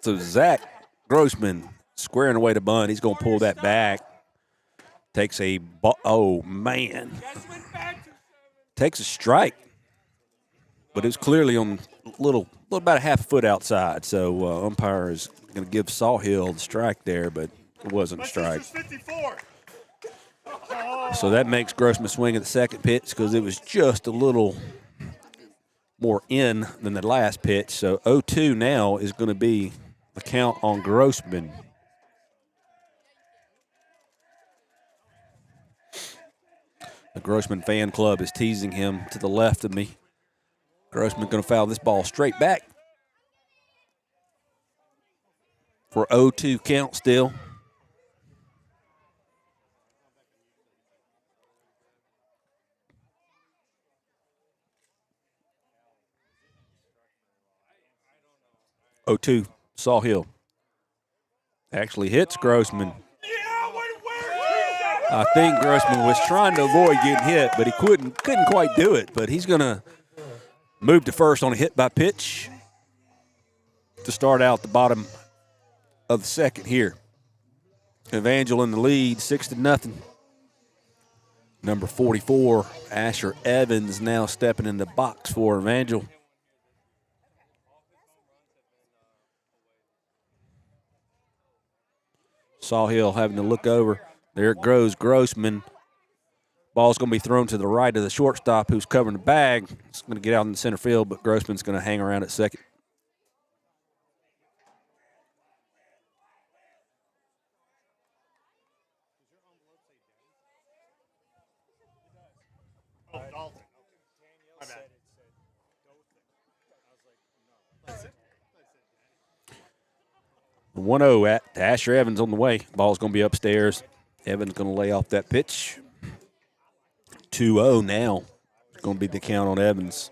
So Zach Grossman squaring away to bunt. He's going to pull that back. Takes a oh man, takes a strike, but it's clearly on little about a half a foot outside. So umpire is going to give Sawhill the strike there, but it wasn't a strike. 54. So that makes Grossman swing at the second pitch because it was just a little more in than the last pitch. So 0-2 now is going to be the count on Grossman. The Grossman fan club is teasing him to the left of me. Grossman going to foul this ball straight back for 0-2 count still. Oh-2, Sawhill actually hits Grossman. I think Grossman was trying to avoid getting hit, but he couldn't quite do it. But he's going to move to first on a hit by pitch to start out the bottom of the second here. Evangel in the lead, 6-0. Number 44, Asher Evans, now stepping in the box for Evangel. Sawhill having to look over. There it goes, Grossman. Ball's going to be thrown to the right of the shortstop who's covering the bag. It's going to get out in the center field, but Grossman's going to hang around at second. Oh, Dalton. My bad. 1-0 at Asher Evans on the way. Ball's going to be upstairs. Evans going to lay off that pitch. 2-0 now. It's going to be the count on Evans.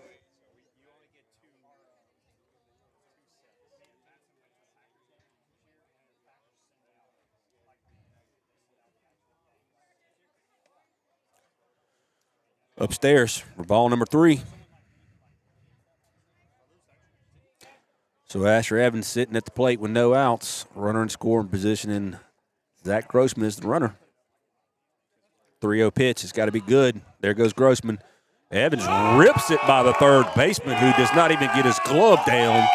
Upstairs for ball number 3. So Asher Evans sitting at the plate with no outs. Runner in scoring position, and Zach Grossman is the runner. 3-0 pitch. It's got to be good. There goes Grossman. Evans rips it by the third baseman, who does not even get his glove down.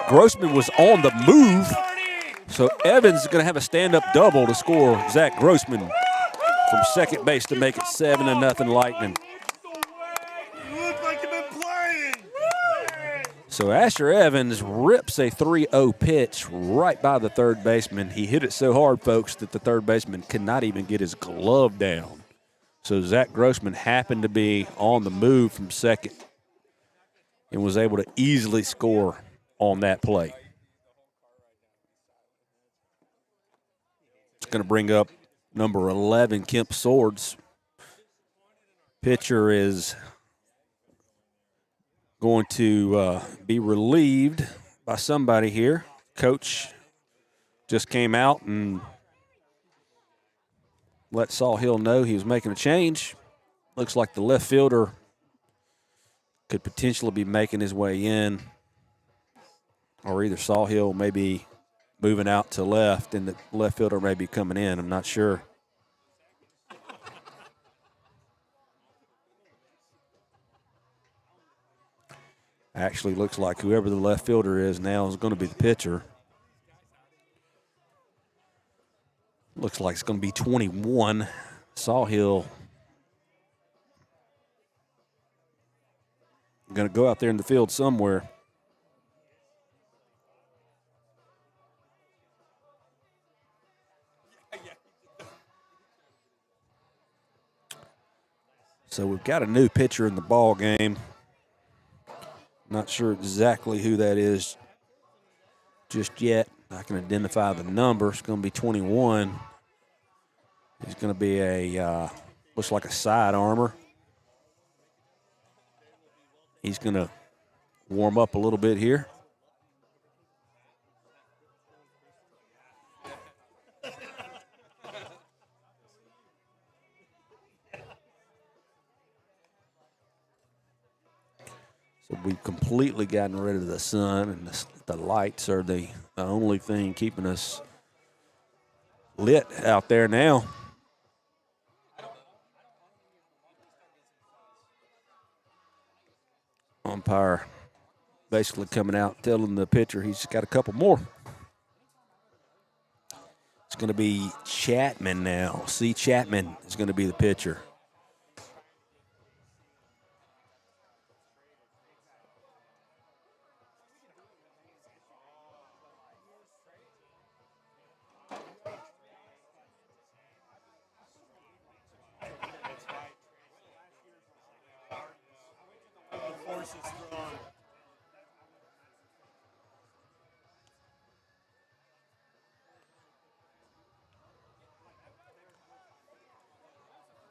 Grossman was on the move. So Evans is going to have a stand-up double to score Zach Grossman from second base to make it 7-0 Lightning. So Asher Evans rips a 3-0 pitch right by the third baseman. He hit it so hard, folks, that the third baseman could not even get his glove down. So Zach Grossman happened to be on the move from second and was able to easily score on that play. It's going to bring up number 11, Kemp Swords. Pitcher is going to be relieved by somebody here. Coach just came out and let Sawhill know he was making a change. Looks like the left fielder could potentially be making his way in, or either Sawhill may be moving out to left and the left fielder may be coming in. I'm not sure. Actually looks like whoever the left fielder is now is going to be the pitcher. Looks like it's going to be 21. Sawhill going to go out there in the field somewhere. So we've got a new pitcher in the ball game. Not sure exactly who that is just yet. I can identify the number. It's going to be 21. He's going to be a, looks like a side armor. He's going to warm up a little bit here. So we've completely gotten rid of the sun, and the lights are the only thing keeping us lit out there now. Umpire basically coming out telling the pitcher he's got a couple more. It's going to be Chapman now. C. Chapman is going to be the pitcher. Force is strong.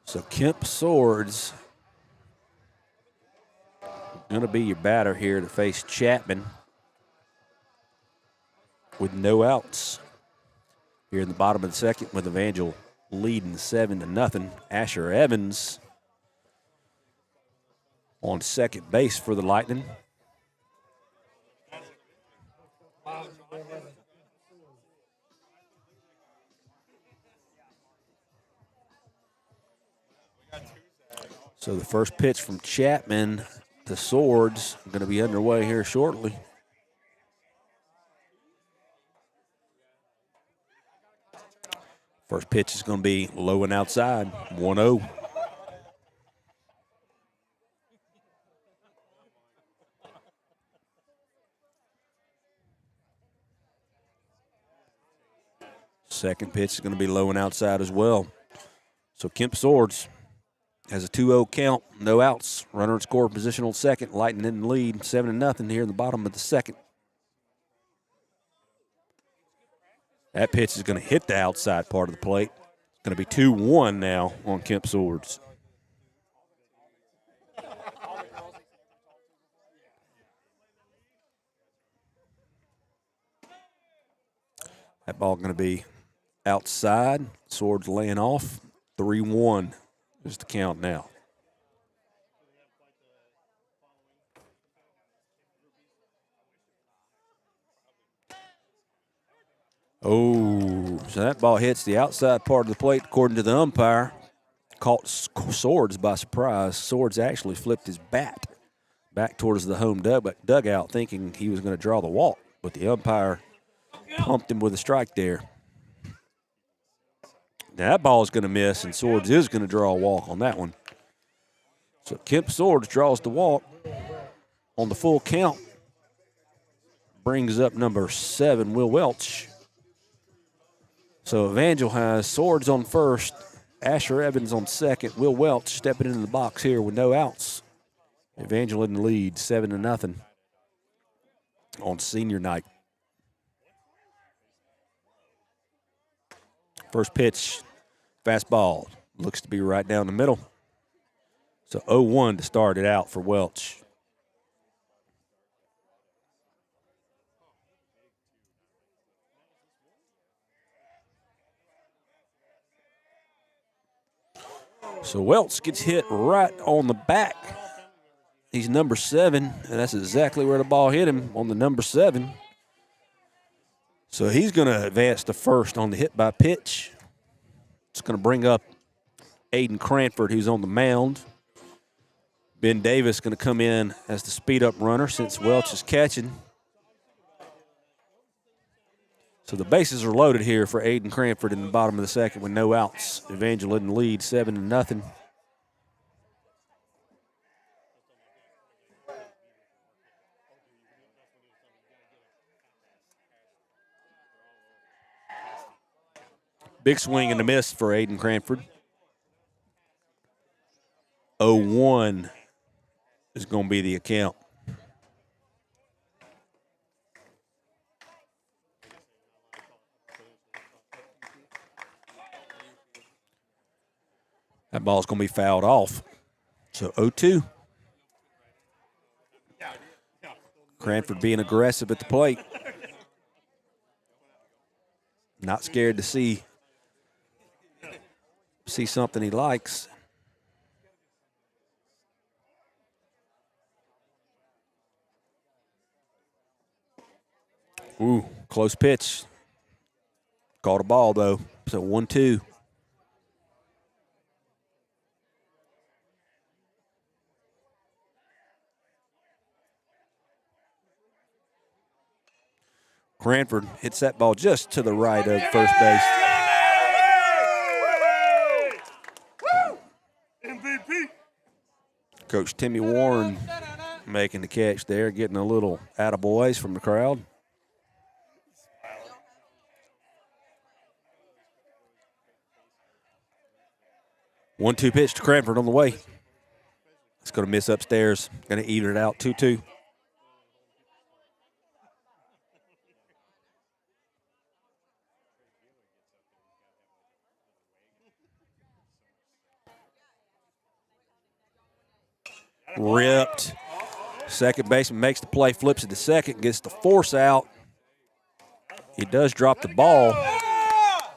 So Kemp Swords going to be your batter here to face Chapman with no outs. Here in the bottom of the second with Evangel leading 7-0. Asher Evans on second base for the Lightning. So the first pitch from Chapman to Swords going to be underway here shortly. First pitch is going to be low and outside, 1-0. Second pitch is going to be low and outside as well. So Kemp Swords has a 2-0 count, no outs. Runner in score position on second. Lightning in the lead, 7-0 here in the bottom of the second. That pitch is going to hit the outside part of the plate. It's going to be 2-1 now on Kemp Swords. That ball going to be outside. Swords laying off. 3-1 is the count now. Oh, so that ball hits the outside part of the plate according to the umpire. Caught Swords by surprise. Swords actually flipped his bat back towards the home dugout thinking he was going to draw the walk, but the umpire pumped him with a strike there. Now that ball is going to miss, and Swords is going to draw a walk on that one. So Kemp Swords draws the walk on the full count. Brings up number 7, Will Welch. So Evangel has Swords on first, Asher Evans on second, Will Welch stepping into the box here with no outs. Evangel in the lead, 7-0 on senior night. First pitch, fastball, looks to be right down the middle. So 0-1 to start it out for Welch. So Welch gets hit right on the back. He's number 7, and that's exactly where the ball hit him, on the number 7. So he's going to advance to first on the hit by pitch. It's going to bring up Aiden Cranford, who's on the mound. Ben Davis going to come in as the speed-up runner since Welch is catching. So the bases are loaded here for Aiden Cranford in the bottom of the second with no outs. Evangel in the lead, 7-0. Big swing and a miss for Aiden Cranford. 0-1 is going to be the account. That ball's going to be fouled off. So 0-2. Cranford being aggressive at the plate. Not scared to see something he likes. Ooh, close pitch. Caught a ball, though. So 1-2. Cranford hits that ball just to the right of first base. MVP. Coach Timmy Warren making the catch there, getting a little attaboys from the crowd. One-two pitch to Cranford on the way. It's going to miss upstairs. Going to even it out 2-2. Ripped. Second baseman makes the play, flips it to second, gets the force out. He does drop the ball,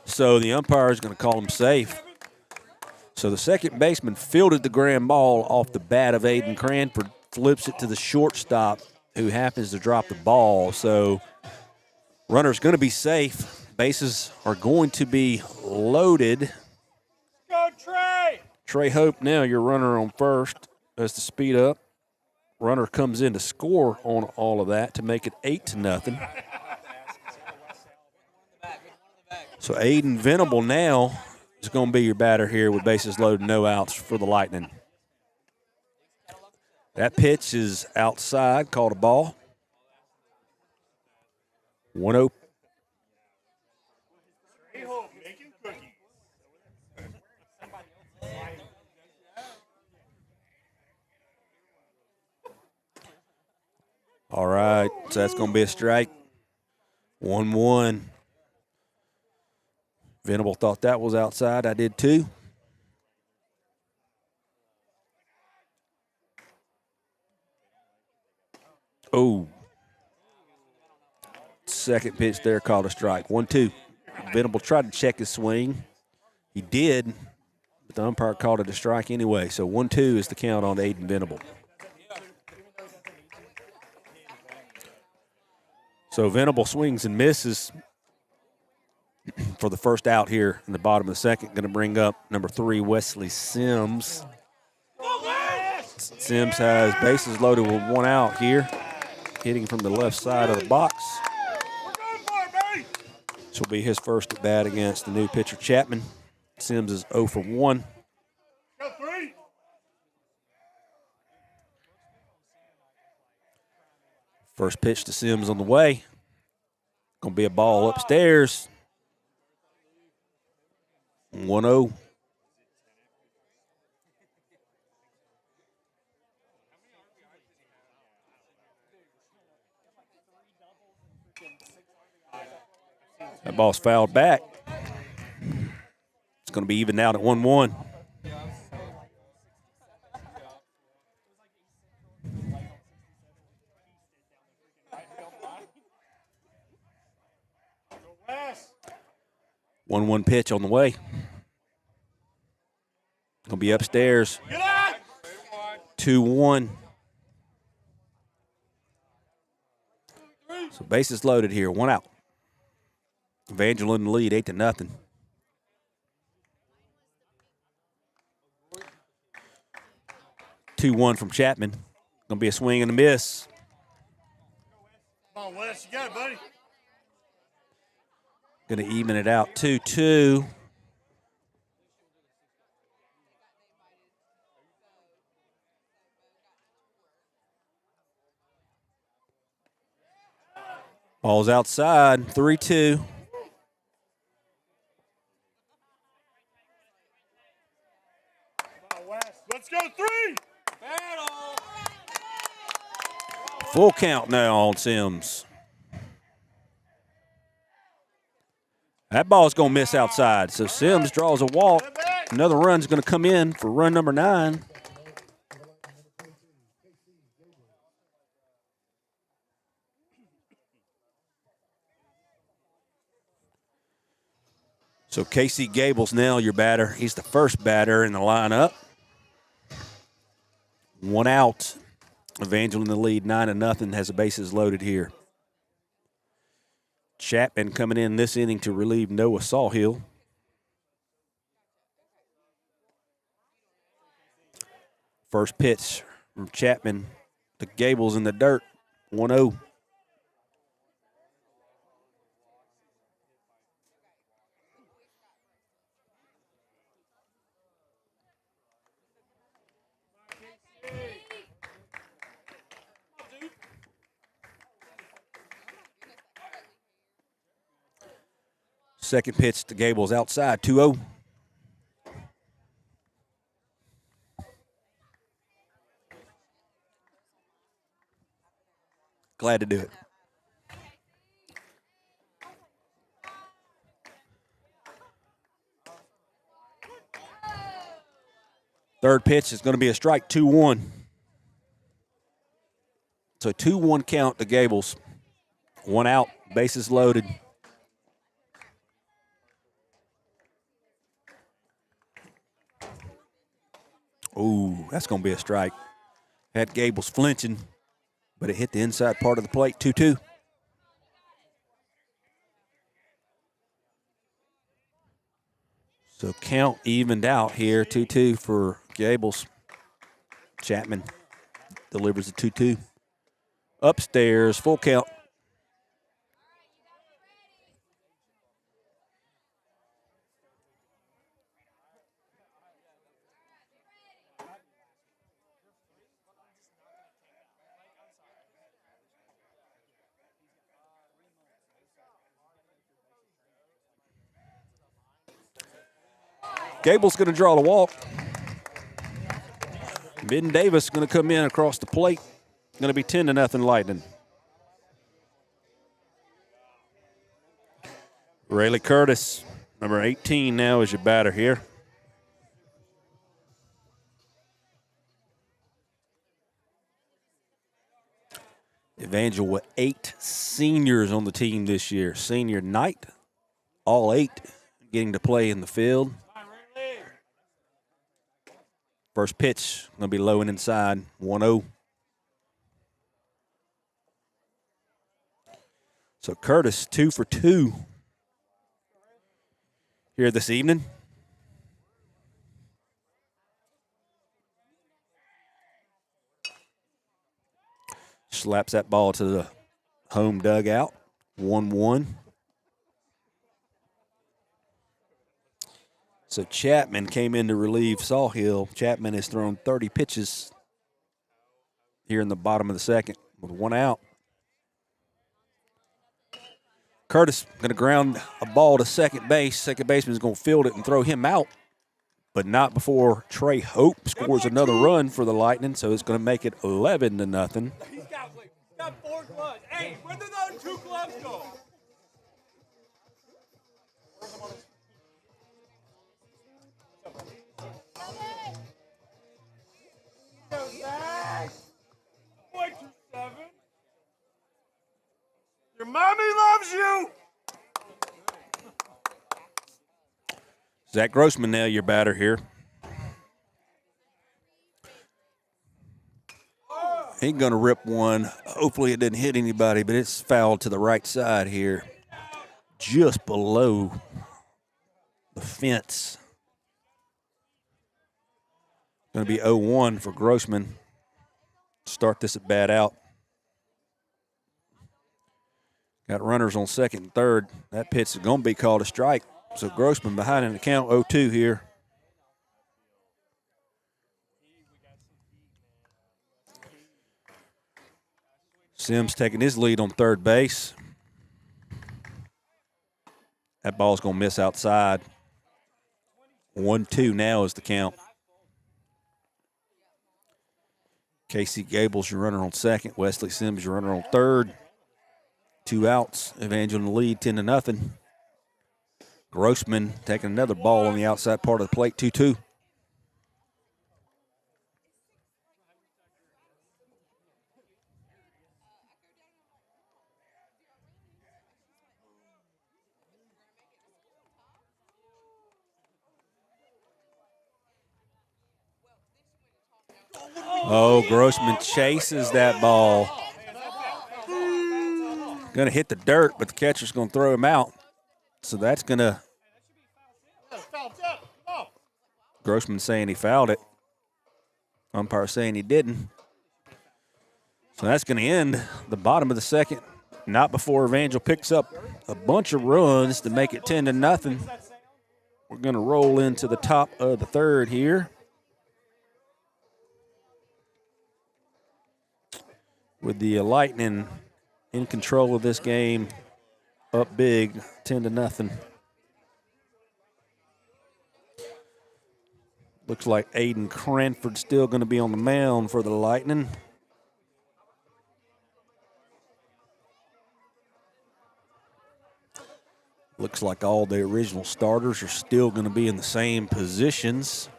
so the umpire is going to call him safe. So the second baseman fielded the ground ball off the bat of Aiden Cranford, flips it to the shortstop, who happens to drop the ball. So runner's going to be safe. Bases are going to be loaded. Go, Trey! Trey Hope, now your runner on first. Has to speed up. Runner comes in to score on all of that to make it 8-0. So Aiden Venable now is going to be your batter here with bases loaded, no outs for the Lightning. That pitch is outside, called a ball. 1-0. All right, so that's going to be a strike. 1-1. Venable thought that was outside. I did too. Oh. Second pitch there called a strike. 1-2. Venable tried to check his swing. He did, but the umpire called it a strike anyway. So 1-2 is the count on Aiden Venable. So Venable swings and misses for the first out here in the bottom of the second. Going to bring up number 3, Wesley Sims. Sims has bases loaded with 1 out here, hitting from the left side of the box. This will be his first at bat against the new pitcher Chapman. Sims is 0 for 1. First pitch to Sims on the way. Going to be a ball upstairs. 1-0. That ball's fouled back. It's going to be even out at 1-1. One pitch on the way. Gonna be upstairs. 2-1. So bases loaded here. 1 out. Evangel in the lead, 8-0. Two-1 from Chapman. Gonna be a swing and a miss. Come on, Wes, you got it, buddy. Going to even it out 2-2. Ball's outside, 3-2. Let's go 3. Full count now on Sims. That ball's going to miss outside, so Sims draws a walk. Another run's going to come in for run number 9. So Casey Gables now your batter. He's the first batter in the lineup. 1 out. Evangel in the lead, 9-0, has the bases loaded here. Chapman coming in this inning to relieve Noah Sawhill. First pitch from Chapman to Gables in the dirt, 1-0. Second pitch to Gables outside, 2-0. Glad to do it. Third pitch is going to be a strike, 2-1. So 2-1 count to Gables. 1 out, bases loaded. Ooh, that's going to be a strike. Had Gables flinching, but it hit the inside part of the plate, 2-2. So count evened out here, 2-2 for Gables. Chapman delivers a 2-2. Upstairs, full count. Gable's going to draw the walk. Midden Davis going to come in across the plate. Going to be 10-0 Lightning. Rayleigh Curtis, number 18 now, is your batter here. Evangel with 8 seniors on the team this year. Senior night, all 8 getting to play in the field. First pitch going to be low and inside, 1-0. So Curtis 2 for 2 here this evening. Slaps that ball to the home dugout, 1-1. So Chapman came in to relieve Sawhill. Chapman has thrown 30 pitches here in the bottom of the second with 1 out. Curtis going to ground a ball to second base. Second baseman is going to field it and throw him out, but not before Trey Hope scores another run for the Lightning, so it's going to make it 11-0. He's got 4 gloves. Hey, where did those 2 gloves go? Your mommy loves you. Zach Grossman now your batter here. He's going to rip one. Hopefully it didn't hit anybody, but it's fouled to the right side here, just below the fence. Going to be 0-1 for Grossman. Start this at bat out. Got runners on second and third. That pitch is going to be called a strike. So Grossman behind in the count, 0-2 here. Sims taking his lead on third base. That ball's going to miss outside. 1-2 now is the count. Casey Gables, your runner on second. Wesley Sims, your runner on third. 2 outs. Evangel in the lead, 10-0. Grossman taking another ball on the outside part of the plate, 2-2. Oh, Grossman chases that ball. Going to hit the dirt, but the catcher's going to throw him out. So that's going to – Grossman saying he fouled it. Umpire saying he didn't. So that's going to end the bottom of the second. Not before Evangel picks up a bunch of runs to make it 10-0. We're going to roll into the top of the third here with the Lightning in control of this game, up big, 10-0. Looks like Aiden Cranford's still going to be on the mound for the Lightning. Looks like all the original starters are still going to be in the same positions.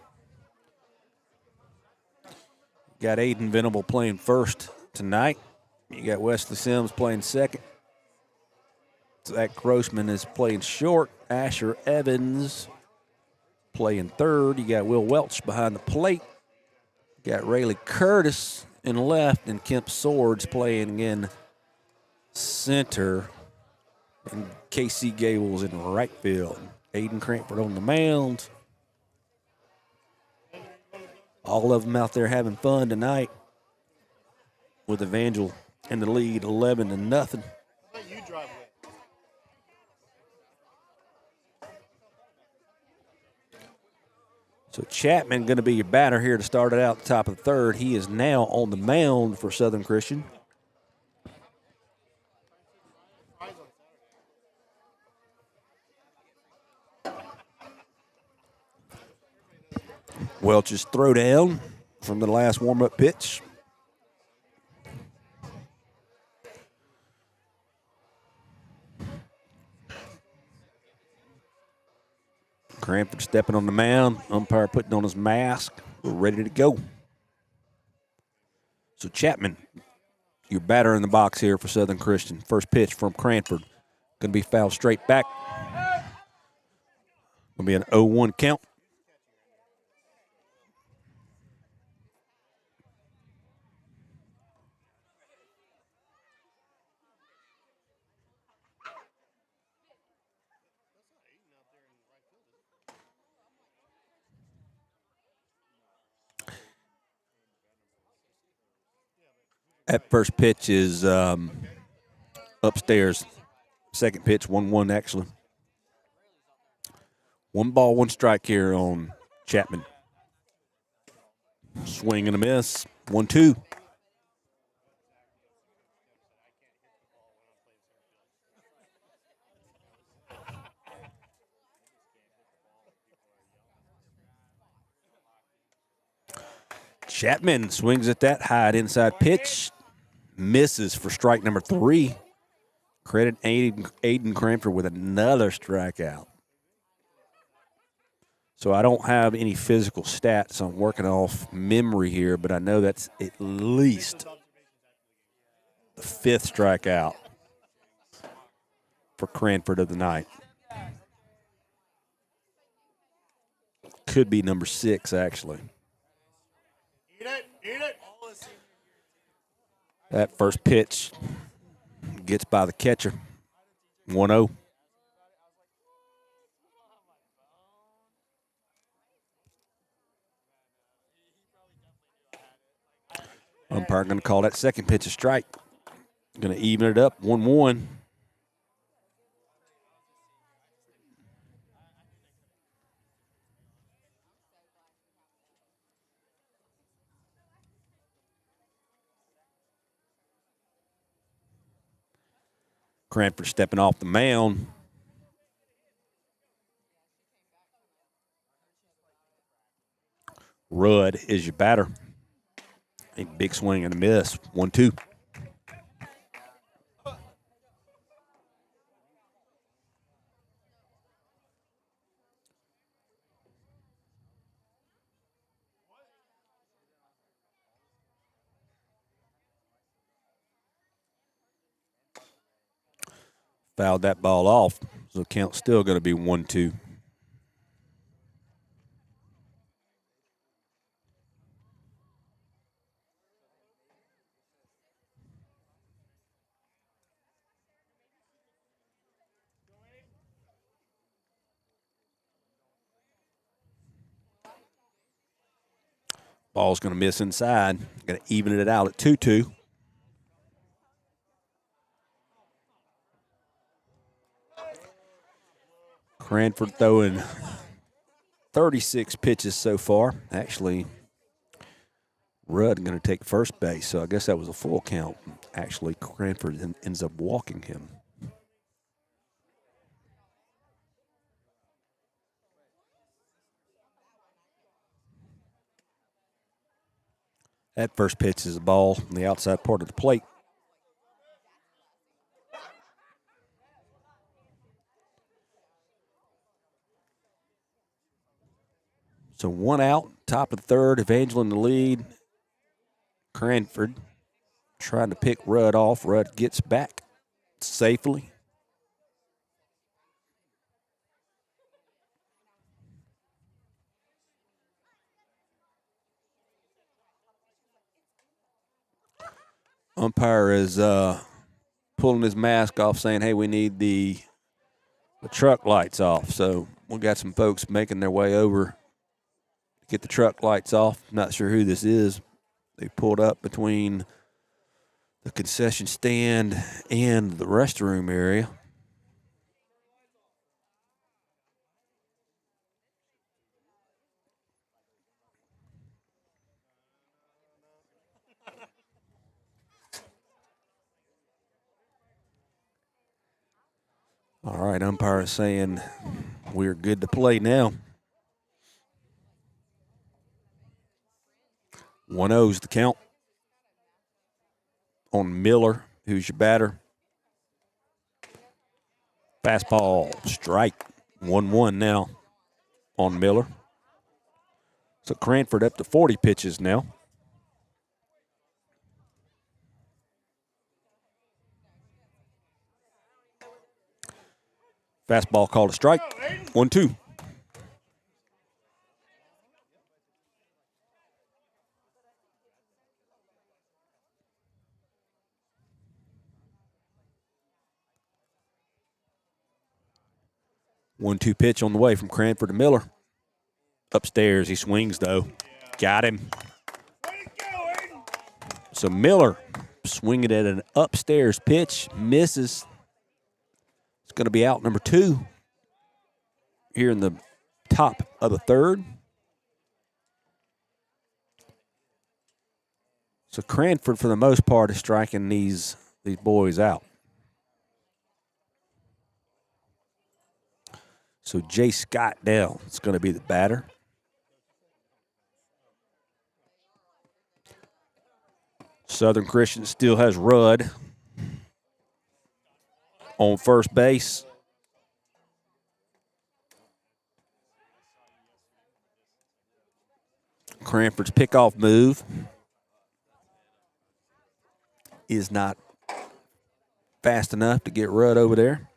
Got Aiden Venable playing first tonight. You got Wesley Sims playing second. Zach Grossman is playing short. Asher Evans playing third. You got Will Welch behind the plate. You got Rayleigh Curtis in left, and Kemp Swords playing in center. And Casey Gables in right field. Aiden Cranford on the mound. All of them out there having fun tonight with Evangel in the lead, 11-0. So Chapman going to be your batter here to start it out at the top of the third. He is now on the mound for Southern Christian. Welch's throw down from the last warm-up pitch. Cranford stepping on the mound. Umpire putting on his mask. We're ready to go. So Chapman, your batter in the box here for Southern Christian. First pitch from Cranford. Going to be fouled straight back. Going to be an 0-1 count. That first pitch is upstairs. Second pitch, 1-1 actually. 1 ball, 1 strike here on Chapman. Swing and a miss. 1-2. Chapman swings at that high inside pitch. Misses for strike number 3. Credit Aiden Cranford with another strikeout. So I don't have any physical stats. I'm working off memory here, but I know that's at least the 5th strikeout for Cranford of the night. Could be number 6, actually. Eat it. That first pitch gets by the catcher. 1-0. Umpire going to call that second pitch a strike. Going to even it up, 1-1. Cranford stepping off the mound. Rudd is your batter. A big swing and a miss. 1-2. Fouled that ball off, so the count's still going to be 1-2. Ball's going to miss inside. Going to even it out at 2-2. Cranford throwing 36 pitches so far. Actually, Rudd going to take first base, so I guess that was a full count. Actually, Cranford ends up walking him. That first pitch is a ball on the outside part of the plate. So 1 out, top of the third, Evangel in the lead. Cranford trying to pick Rudd off. Rudd gets back safely. Umpire is pulling his mask off, saying, hey, we need the truck lights off. So we got some folks making their way over to get the truck lights off. Not sure who this is. They pulled up between the concession stand and the restroom area. All right, umpire is saying we're good to play now. 1-0's the count on Miller, who's your batter. Fastball, strike. 1-1 now on Miller. So Cranford up to 40 pitches now. Fastball called a strike. 1-2. One-two pitch on the way from Cranford to Miller. Upstairs, he swings though. Got him. So Miller swinging at an upstairs pitch, misses. It's going to be out number 2 here in the top of the third. So Cranford, for the most part, is striking these boys out. So Jay Scott Dell is going to be the batter. Southern Christian still has Rudd on first base. Cranford's pickoff move is not fast enough to get Rudd over there.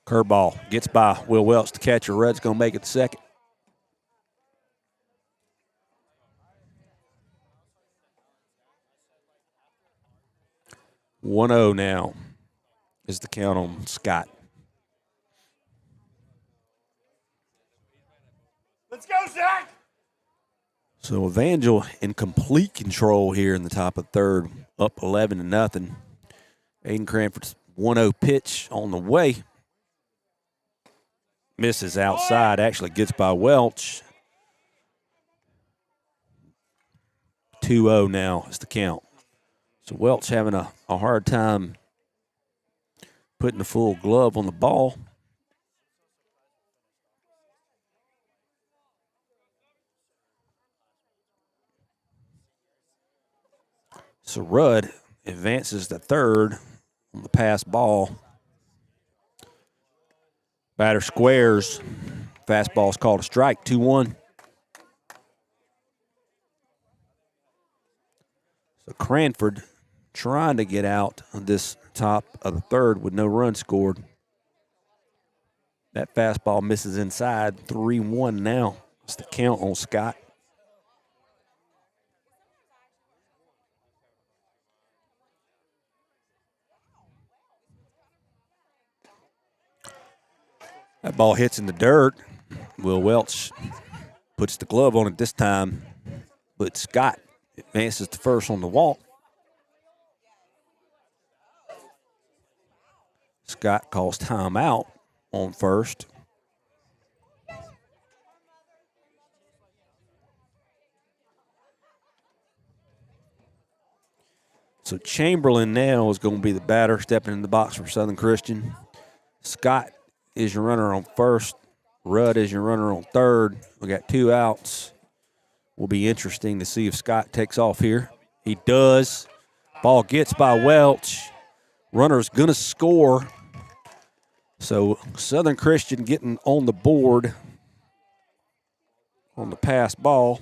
Curveball gets by Will Welch, the catcher. Rudd's going to make it second. One 0 now is the count on Scott. Let's go, Zach! So Evangel in complete control here in the top of the third, up 11-0. Aiden Cranford's 1-0 pitch on the way. Misses outside, actually gets by Welch. 2-0 now is the count. So Welch having a hard time putting the full glove on the ball. So Rudd advances to third on the pass ball. Batter squares. Fastball's called a strike, 2-1. So Cranford trying to get out on this top of the third with no run scored. That fastball misses inside, 3-1 now. It's the count on Scott. That ball hits in the dirt. Will Welch puts the glove on it this time, but Scott advances to first on the walk. Scott calls timeout on first. So Chamberlain now is going to be the batter stepping in the box for Southern Christian. Scott is your runner on first. Rudd is your runner on third. We got 2 outs. Will be interesting to see if Scott takes off here. He does. Ball gets by Welch. Runner's going to score. So Southern Christian getting on the board on the pass ball.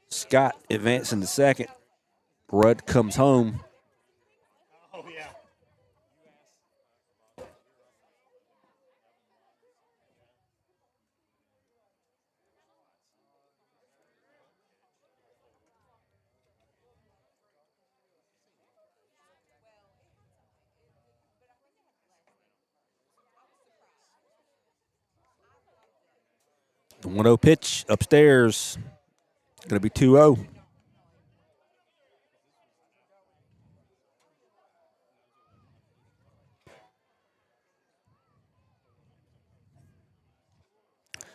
Scott advancing to second. Rudd comes home. Oh, yeah. The 1-0 pitch upstairs. Going to be 2-0.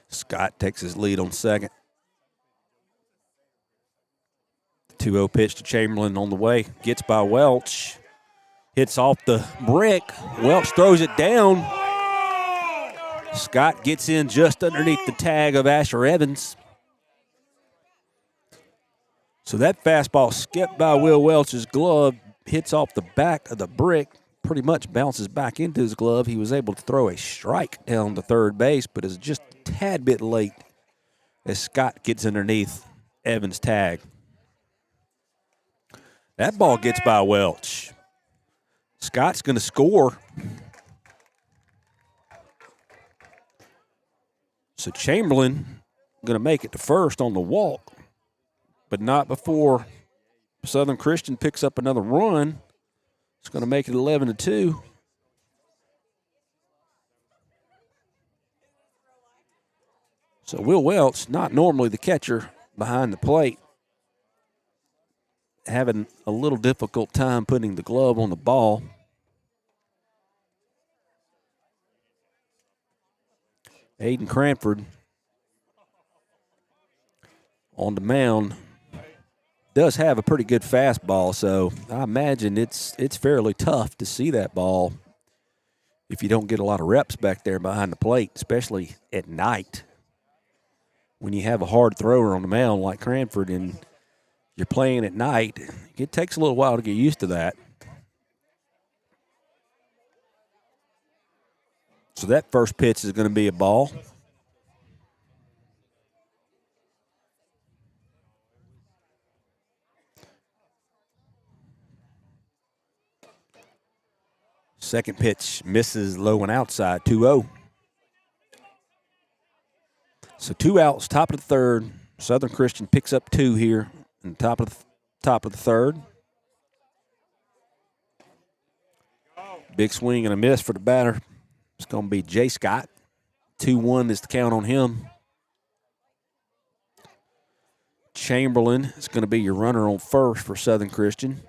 Scott takes his lead on second. 2-0 pitch to Chamberlain on the way. Gets by Welch. Hits off the brick. Welch throws it down. Scott gets in just underneath the tag of Asher Evans. So that fastball skipped by Will Welch's glove, hits off the back of the brick, pretty much bounces back into his glove. He was able to throw a strike down the third base, but is just a tad bit late as Scott gets underneath Evans' tag. That ball gets by Welch. Scott's going to score. So Chamberlain going to make it to first on the walk, but not before Southern Christian picks up another run. It's going to make it 11-2. So Will Welch, not normally the catcher behind the plate, having a little difficult time putting the glove on the ball. Aiden Cranford on the mound does have a pretty good fastball, so I imagine it's fairly tough to see that ball if you don't get a lot of reps back there behind the plate, especially at night. When you have a hard thrower on the mound like Cranford and you're playing at night, it takes a little while to get used to that. So that first pitch is going to be a ball. Second pitch misses low and outside, 2-0. So 2 outs, top of the third. Southern Christian picks up 2 here in the top of the third. Big swing and a miss for the batter. It's going to be Jay Scott. 2-1 is the count on him. Chamberlain is going to be your runner on first for Southern Christian.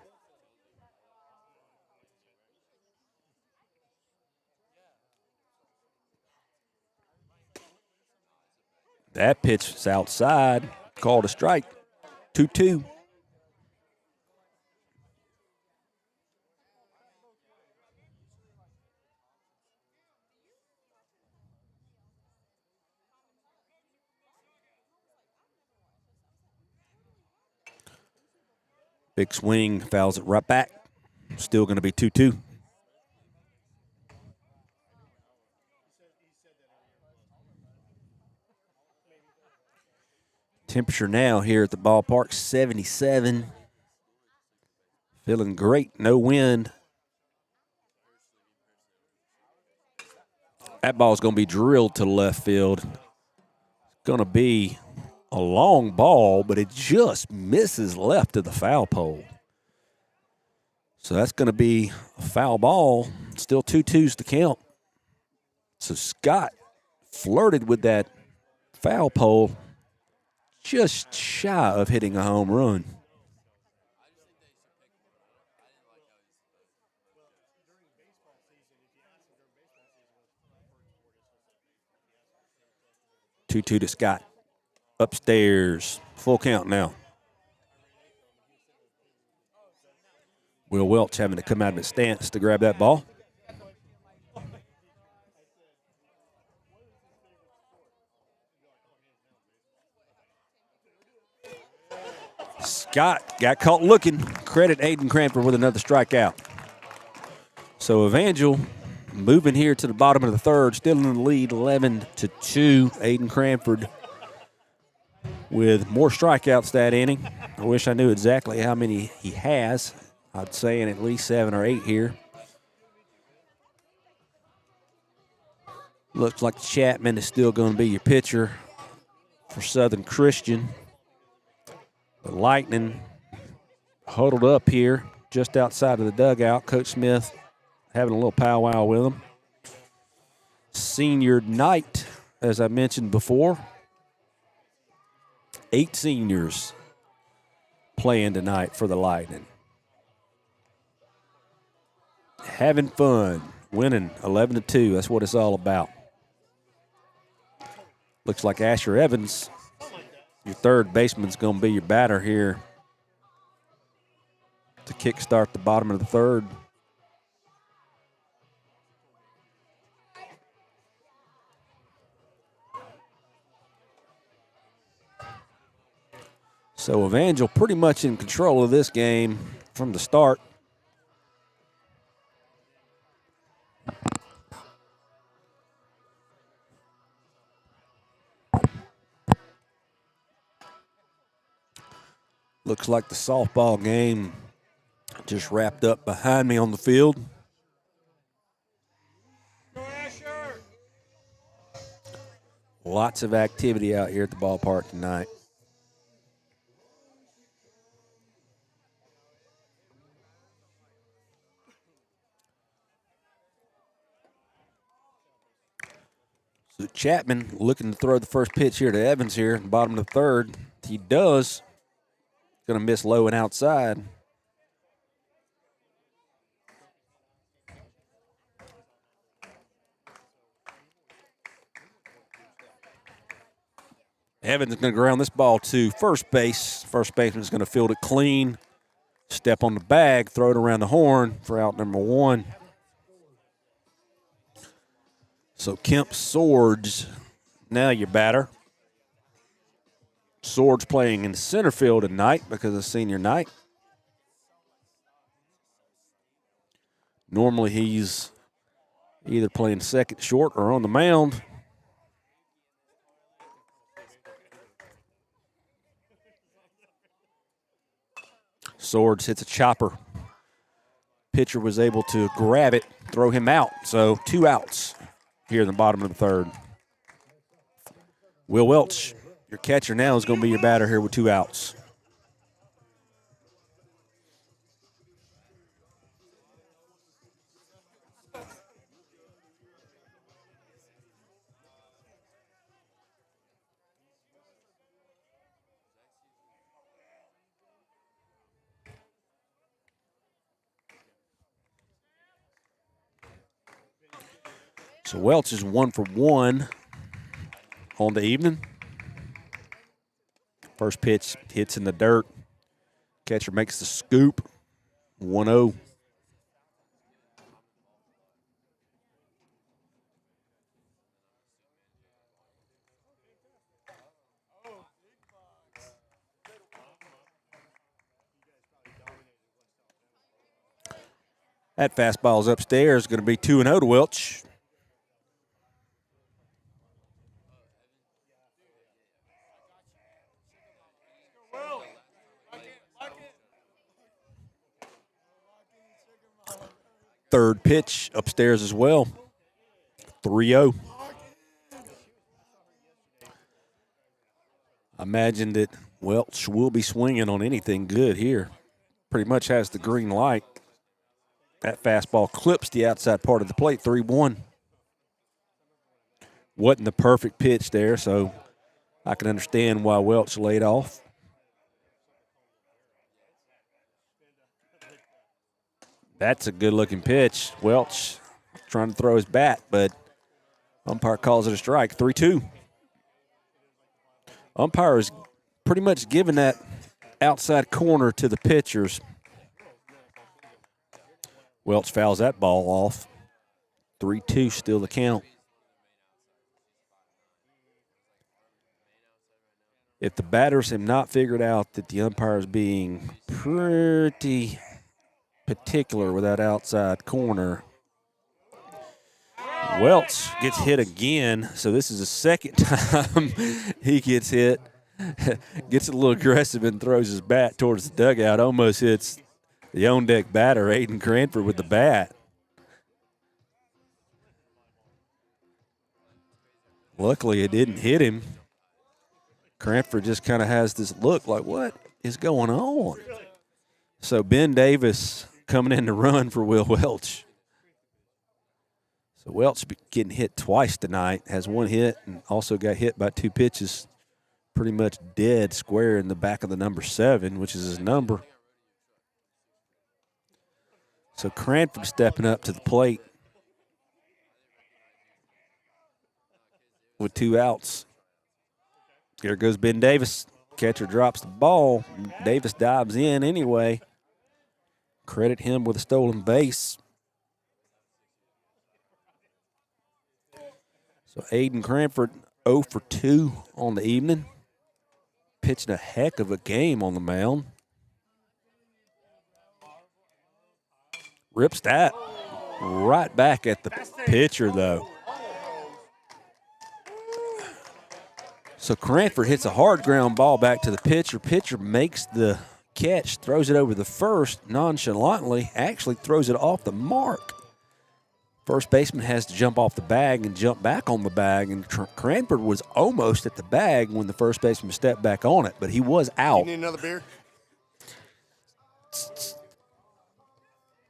That pitch is outside. Called a strike. 2-2. Big swing, fouls it right back. Still going to be 2-2. Temperature now here at the ballpark, 77. Feeling great, no wind. That ball's going to be drilled to left field. It's going to be a long ball, but it just misses left of the foul pole. So that's going to be a foul ball. Still 2-2s to count. So Scott flirted with that foul pole, just shy of hitting a home run. Two-two to Scott. Upstairs. Full count now. Will Welch having to come out of his stance to grab that ball. Scott got caught looking. Credit Aiden Cranford with another strikeout. So Evangel moving here to the bottom of the third, still in the lead, 11-2. Aiden Cranford with more strikeouts that inning. I wish I knew exactly how many he has. I'd say in at least 7 or 8 here. Looks like Chapman is still going to be your pitcher for Southern Christian. The Lightning huddled up here just outside of the dugout. Coach Smith having a little powwow with them. Senior night, as I mentioned before. 8 seniors playing tonight for the Lightning. Having fun, winning 11-2. That's what it's all about. Looks like Asher Evans, your third baseman's going to be your batter here to kickstart the bottom of the third. So Evangel pretty much in control of this game from the start. Looks like the softball game just wrapped up behind me on the field. Lots of activity out here at the ballpark tonight. So Chapman looking to throw the first pitch here to Evans here in the bottom of the third. He does. Going to miss low and outside. Evans is going to ground this ball to first base. First baseman is going to field it clean. Step on the bag, throw it around the horn for out number 1. So Kemp Swords, now your batter. Swords playing in center field tonight because of senior night. Normally he's either playing second short or on the mound. Swords hits a chopper. Pitcher was able to grab it, throw him out. So 2 outs here in the bottom of the third. Will Welch, your catcher now, is going to be your batter here with 2 outs. So Welch is 1 for 1 on the evening. First pitch hits in the dirt. Catcher makes the scoop. 1-0. That fastball is upstairs. Going to be 2-0 to Welch. Third pitch upstairs as well. 3-0. I imagine that Welch will be swinging on anything good here. Pretty much has the green light. That fastball clips the outside part of the plate, 3-1. Wasn't the perfect pitch there, so I can understand why Welch laid off. That's a good-looking pitch. Welch trying to throw his bat, but umpire calls it a strike, 3-2. Umpire is pretty much giving that outside corner to the pitchers. Welch fouls that ball off. 3-2 still the count. If the batters have not figured out that the umpire is being pretty particular with that outside corner, Welch gets hit again. So this is the second time he gets hit. Gets a little aggressive and throws his bat towards the dugout. Almost hits the on-deck batter, Aiden Cranford, with the bat. Luckily, it didn't hit him. Cranford just kind of has this look like, what is going on? So Ben Davis coming in to run for Will Welch. So Welch getting hit twice tonight, has one hit and also got hit by 2 pitches. Pretty much dead square in the back of the number 7, which is his number. So Cranford stepping up to the plate with 2 outs. There goes Ben Davis. Catcher drops the ball. Davis dives in anyway. Credit him with a stolen base. So Aiden Cranford 0 for 2 on the evening. Pitching a heck of a game on the mound. Rips that right back at the pitcher, though. So Cranford hits a hard ground ball back to the pitcher. Pitcher makes the catch, throws it over the first nonchalantly, actually throws it off the mark. First baseman has to jump off the bag and jump back on the bag, and Cranford was almost at the bag when the first baseman stepped back on it, but he was out. You need another beer?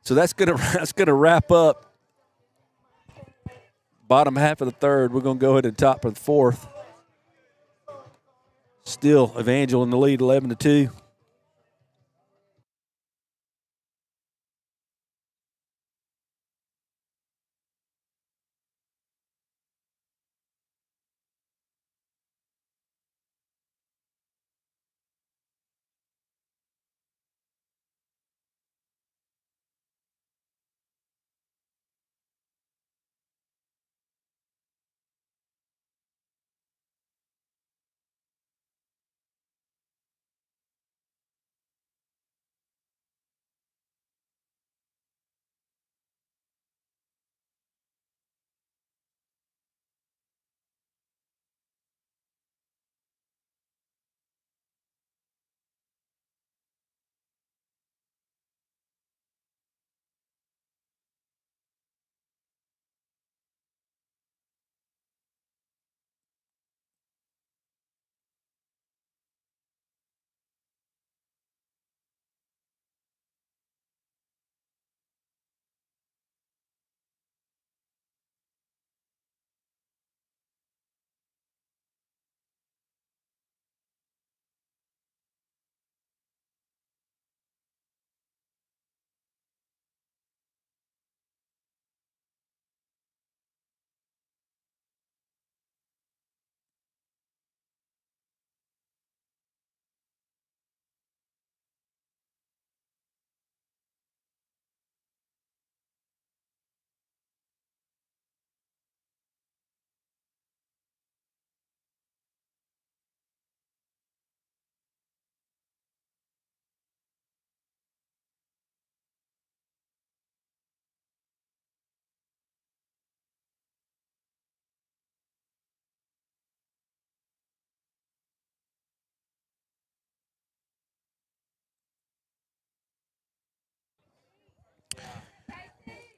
So that's gonna wrap up bottom half of the third. We're gonna go ahead and top of the fourth. Still Evangel in the lead, 11-2.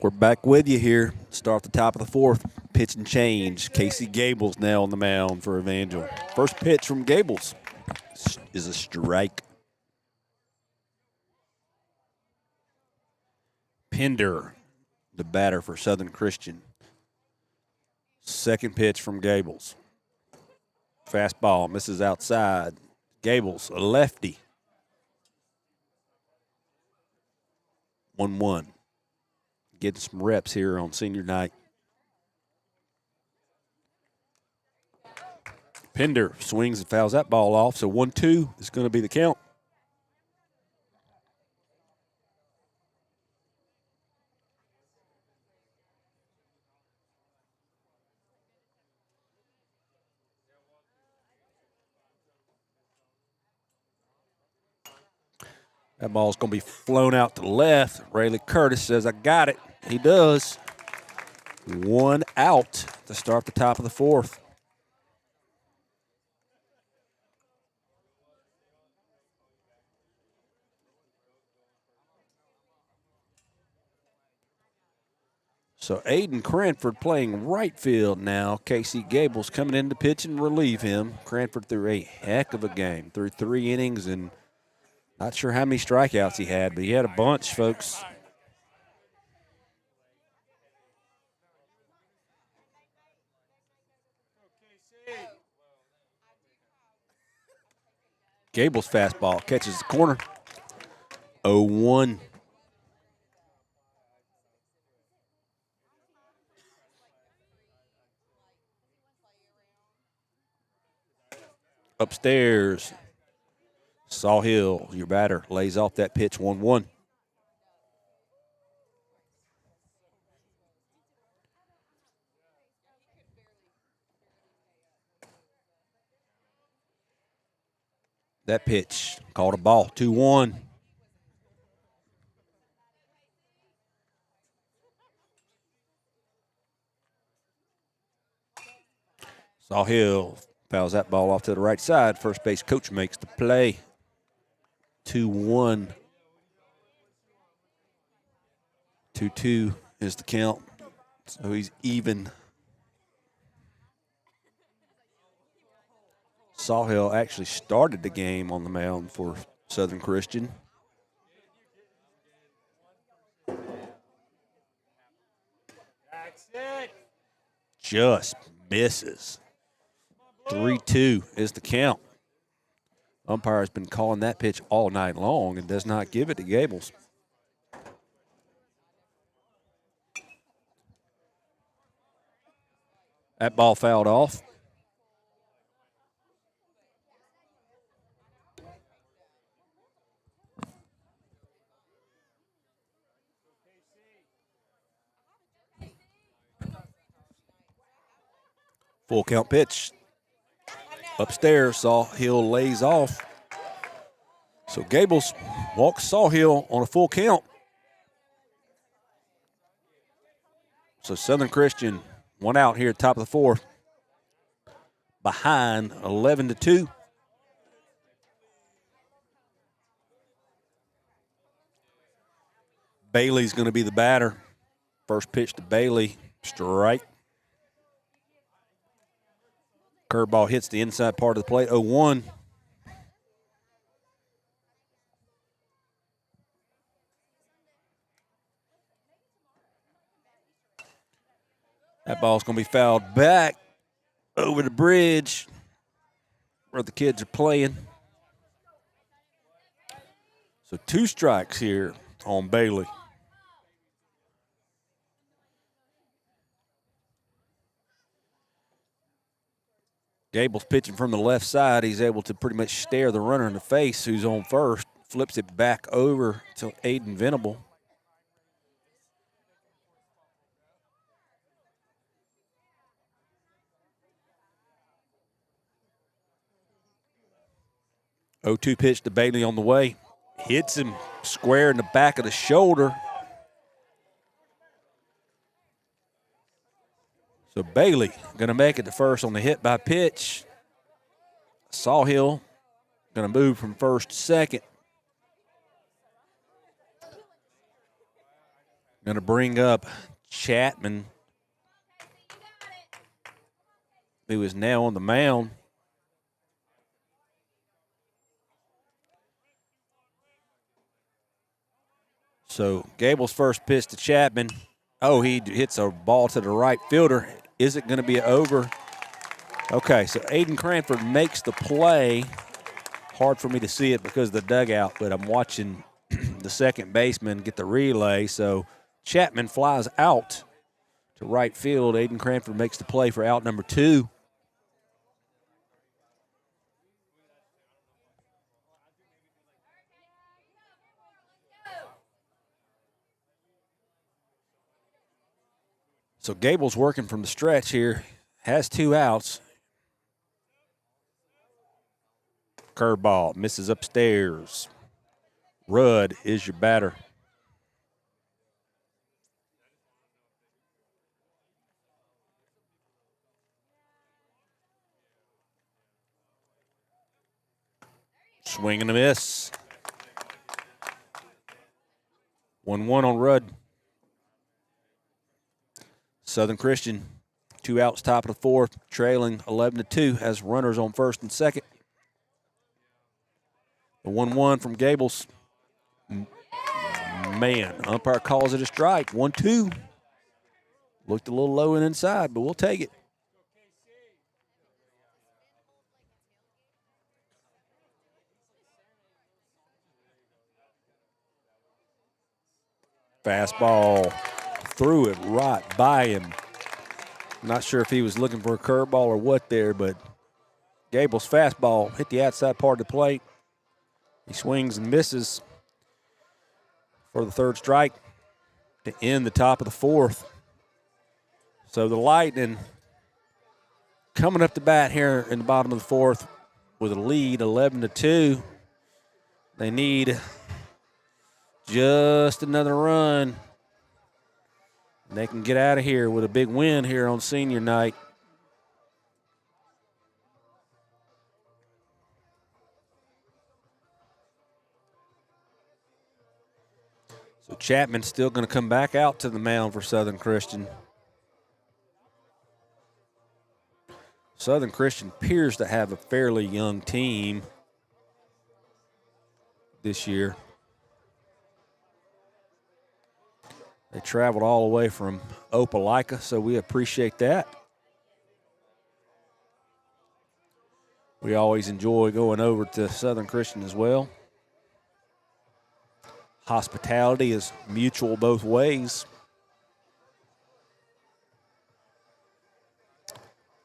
We're back with you here. Start the top of the fourth. Pitch and change. Casey Gables now on the mound for Evangel. First pitch from Gables is a strike. Pender, the batter for Southern Christian. Second pitch from Gables. Fastball misses outside. Gables, a lefty. 1-1. Getting some reps here on senior night. Pender swings and fouls that ball off, so 1-2 is going to be the count. That ball's going to be flown out to the left. Rayleigh Curtis says, I got it. He does. 1 out to start the top of the fourth. So Aiden Cranford playing right field now. Casey Gables coming in to pitch and relieve him. Cranford threw a heck of a game. Threw 3 innings and not sure how many strikeouts he had, but he had a bunch, folks. Gables fastball catches the corner. 0-1. Upstairs. Sawhill, your batter, lays off that pitch. 1-1. That pitch called a ball. 2-1. Sawhill fouls that ball off to the right side. First base coach makes the play. 2-1. 2-2 is the count. So he's even. Sawhill actually started the game on the mound for Southern Christian. That's it. Just misses. 3-2 is the count. Umpire has been calling that pitch all night long and does not give it to Gables. That ball fouled off. Full count pitch. Upstairs, Sawhill lays off. So Gables walks Sawhill on a full count. So Southern Christian, 1 out here at top of the fourth. Behind 11-2. Bailey's going to be the batter. First pitch to Bailey, strike. Curveball hits the inside part of the plate, 0-1. That ball's going to be fouled back over the bridge where the kids are playing. So 2 strikes here on Bailey. Gables pitching from the left side. He's able to pretty much stare the runner in the face who's on first. Flips it back over to Aiden Venable. Oh, 2 pitch to Bailey on the way. Hits him square in the back of the shoulder. So Bailey going to make it to first on the hit by pitch. Sawhill going to move from first to second. Going to bring up Chapman, who is now on the mound. So Gable's first pitch to Chapman. Oh, he hits a ball to the right fielder. Is it going to be an over? Okay, so Aiden Cranford makes the play. Hard for me to see it because of the dugout, but I'm watching the second baseman get the relay. So Chapman flies out to right field. Aiden Cranford makes the play for out number 2. So Gable's working from the stretch here. Has 2 outs. Curveball misses upstairs. Rudd is your batter. Swing and a miss. 1-1 on Rudd. Southern Christian, 2 outs, top of the 4th, trailing 11-2, has runners on first and second. The 1-1 from Gables. Man, umpire calls it a strike. 1-2. Looked a little low and inside, but we'll take it. Fastball, threw it right by him. Not sure if he was looking for a curveball or what there, but Gable's fastball hit the outside part of the plate. He swings and misses for the 3rd strike to end the top of the 4th. So the Lightning coming up the bat here in the bottom of the 4th with a lead, 11-2. They need just another run. They can get out of here with a big win here on senior night. So Chapman's still going to come back out to the mound for Southern Christian. Southern Christian appears to have a fairly young team this year. They traveled all the way from Opelika, so we appreciate that. We always enjoy going over to Southern Christian as well. Hospitality is mutual both ways.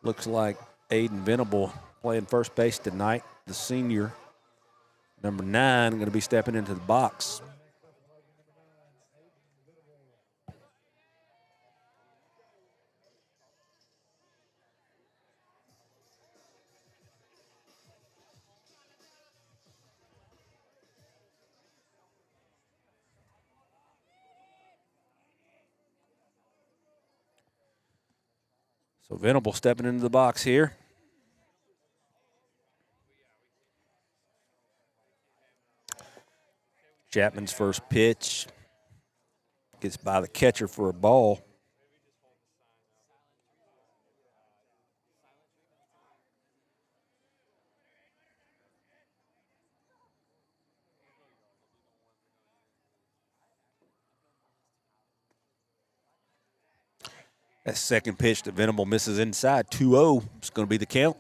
Looks like Aiden Venable playing first base tonight, the senior. Number 9 going to be stepping into the box. So Venable stepping into the box here. Chapman's first pitch gets by the catcher for a ball. That second pitch that Venable misses inside, 2-0. It's going to be the count.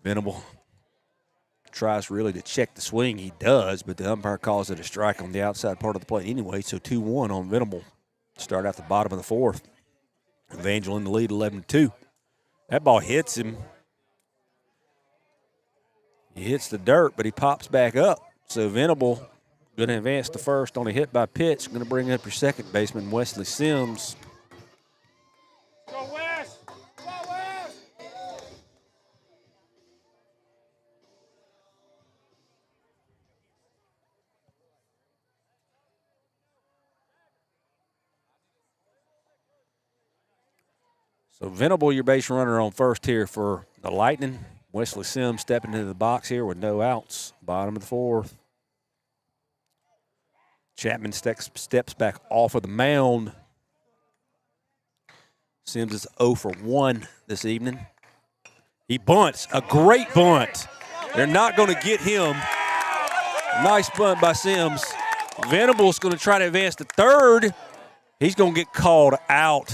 Venable tries really to check the swing. He does, but the umpire calls it a strike on the outside part of the plate anyway, so 2-1 on Venable. Start out the bottom of the 4th. Evangel in the lead, 11-2. That ball hits him. He hits the dirt, but he pops back up. So Venable going to advance to first on a hit by pitch. Going to bring up your second baseman, Wesley Sims. Go West! Go West! So Venable, your base runner on first here for the Lightning. Wesley Sims stepping into the box here with no outs. Bottom of the 4th. Chapman steps back off of the mound. Sims is 0 for 1 this evening. He bunts, a great bunt. They're not going to get him. Nice bunt by Sims. Venable's going to try to advance to third. He's going to get called out.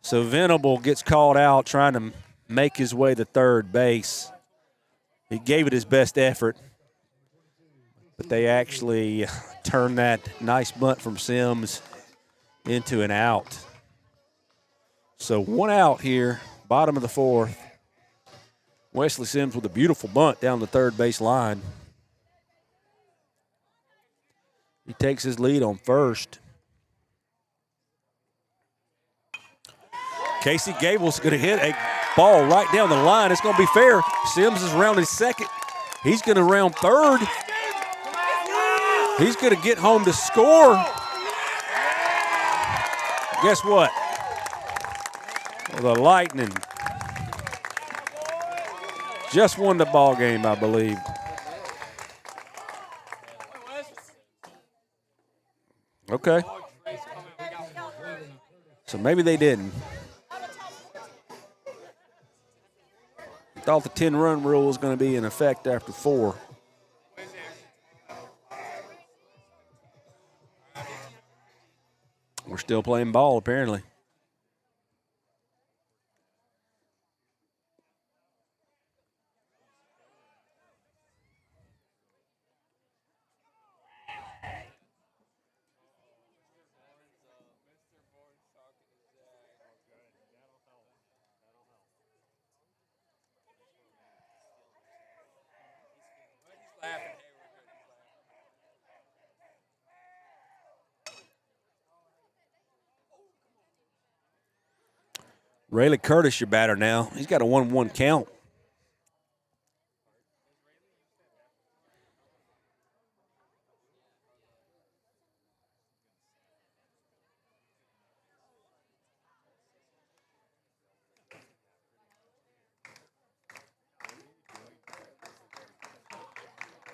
So Venable gets called out trying to make his way to third base. He gave it his best effort, but they actually turned that nice bunt from Sims into an out. So 1 out here, bottom of the 4th. Wesley Sims with a beautiful bunt down the third base line. He takes his lead on first. Casey Gable's going to hit a ball right down the line. It's going to be fair. Sims is rounding second. He's going to round third. He's going to get home to score. Guess what? Well, the Lightning just won the ball game, I believe. Okay. So maybe they didn't. Thought the 10-run rule was going to be in effect after 4. We're still playing ball, apparently. Rayleigh Curtis, your batter now. He's got a 1-1 count.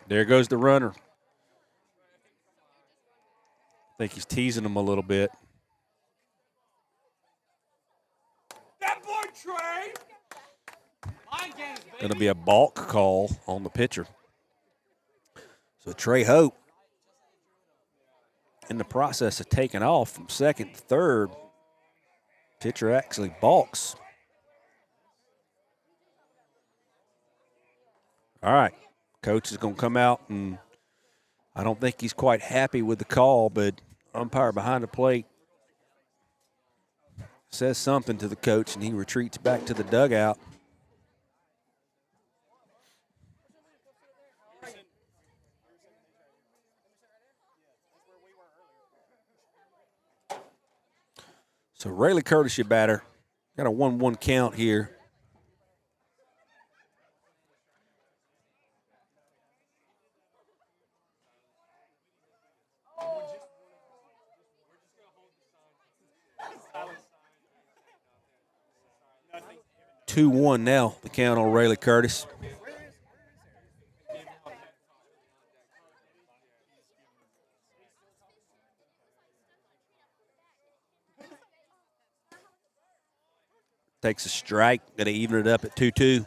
There goes the runner. I think he's teasing him a little bit. Going to be a balk call on the pitcher. So Trey Hope in the process of taking off from second to third. Pitcher actually balks. All right. Coach is going to come out, and I don't think he's quite happy with the call, but umpire behind the plate says something to the coach, and he retreats back to the dugout. So Rayleigh Curtis, your batter. Got a 1-1 count here. Two 2-1 now, the count on Rayleigh Curtis. Takes a strike, going to even it up at 2-2.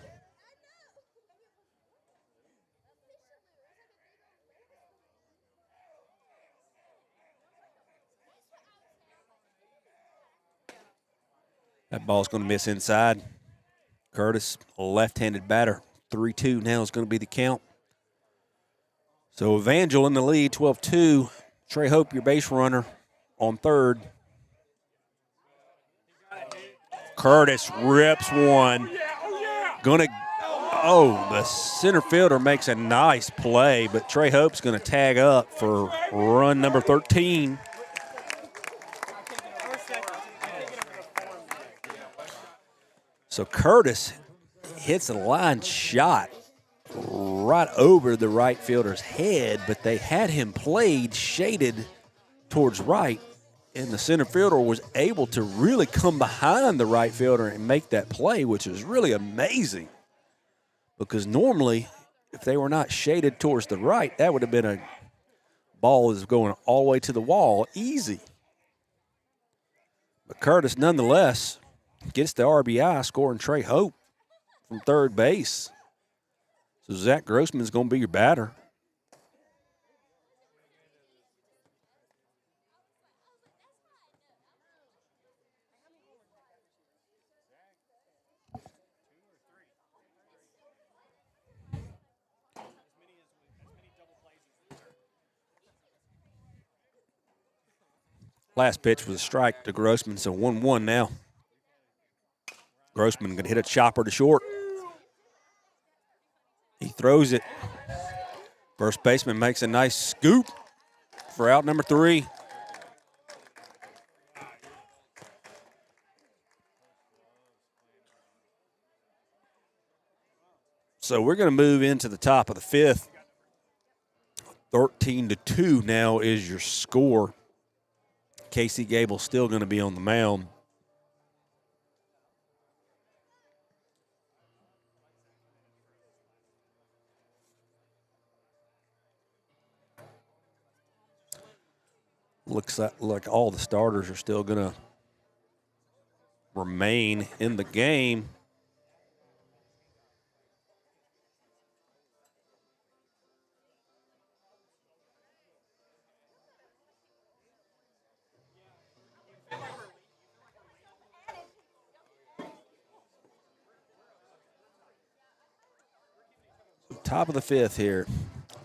That ball's going to miss inside. Curtis, a left-handed batter. 3-2 now is going to be the count. So Evangel in the lead, 12-2. Trey Hope, your base runner, on third. Curtis rips one. The center fielder makes a nice play, but Trey Hope's going to tag up for run number 13. So Curtis hits a line shot right over the right fielder's head, but they had him played shaded towards right, and the center fielder was able to really come behind the right fielder and make that play, which is really amazing. Because normally, if they were not shaded towards the right, that would have been a ball that's going all the way to the wall, easy. But But Curtis, nonetheless, gets the RBI, scoring Trey Hope from third base. So Zach Grossman's going to be your batter. Last pitch was a strike to Grossman, so 1-1 now. Grossman going to hit a chopper to short. He throws it. First baseman makes a nice scoop for out number 3. So we're going to move into the top of the 5th. 13-2 now is your score. Casey Gable's still going to be on the mound. Looks like all the starters are still going to remain in the game. Top of the 5th here.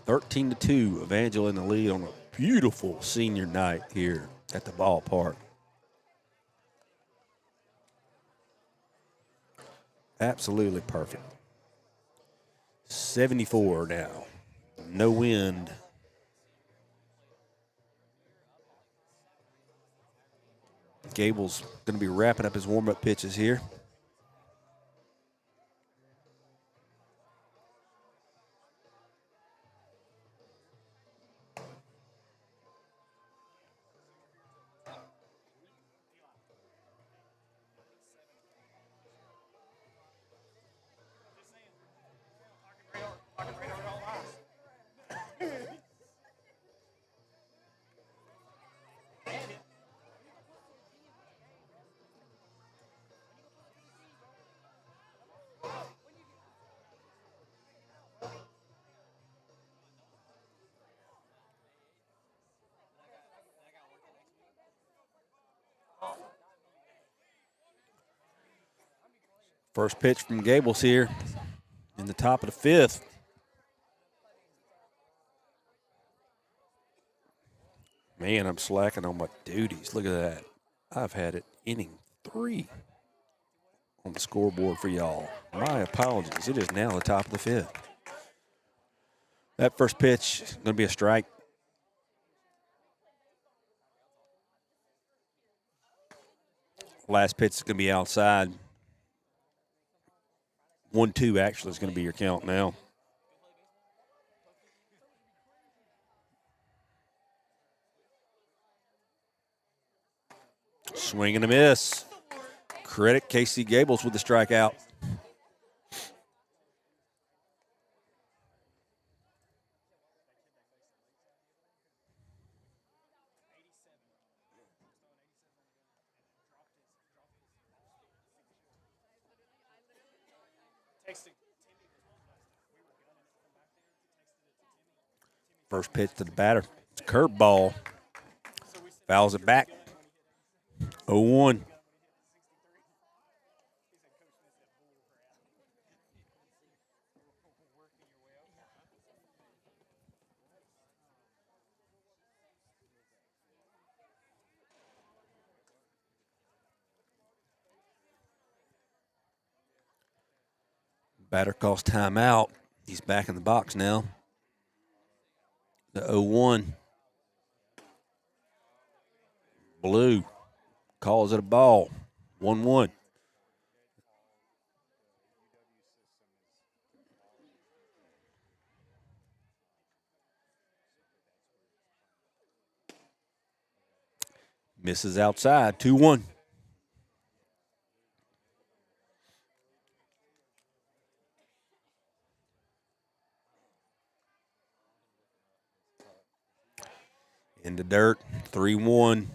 13-2. Evangel in the lead on a beautiful senior night here at the ballpark. Absolutely perfect. 74 now. No wind. Gable's going to be wrapping up his warm-up pitches here. First pitch from Gables here in the top of the 5th. Man, I'm slacking on my duties. Look at that. I've had it inning 3 on the scoreboard for y'all. My apologies. It is now the top of the 5th. That first pitch is going to be a strike. Last pitch is going to be outside. 1-2 actually is going to be your count now. Swing and a miss. Credit Casey Gables with the strikeout. First pitch to the batter. It's a curveball. Fouls it back. 0-1. Batter calls timeout. He's back in the box now. The 0-1. Blue calls it a ball. 1-1. Misses outside. 2-1. In the dirt. 3-1.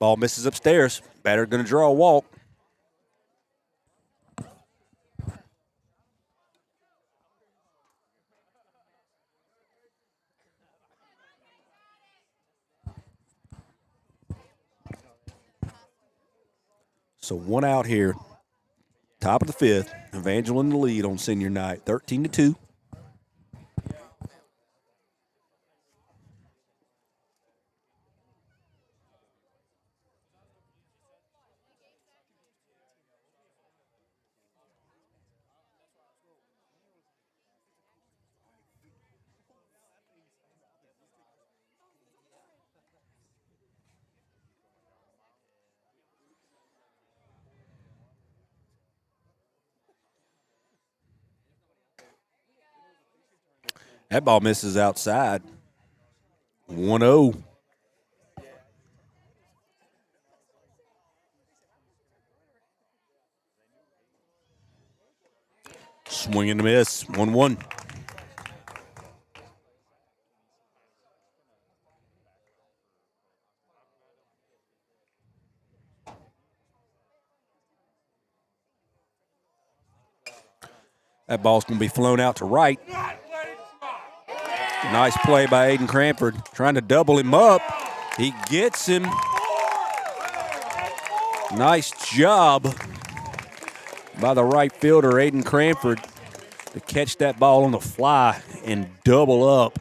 Ball misses upstairs. Batter going to draw a walk. So 1 out here. Top of the 5th. Evangel in the lead on senior night, 13-2. That ball misses outside. 1-0. Swing and a miss. 1-1. That ball's going to be flown out to right. Nice play by Aiden Cranford, trying to double him up. He gets him. Nice job by the right fielder, Aiden Cranford, to catch that ball on the fly and double up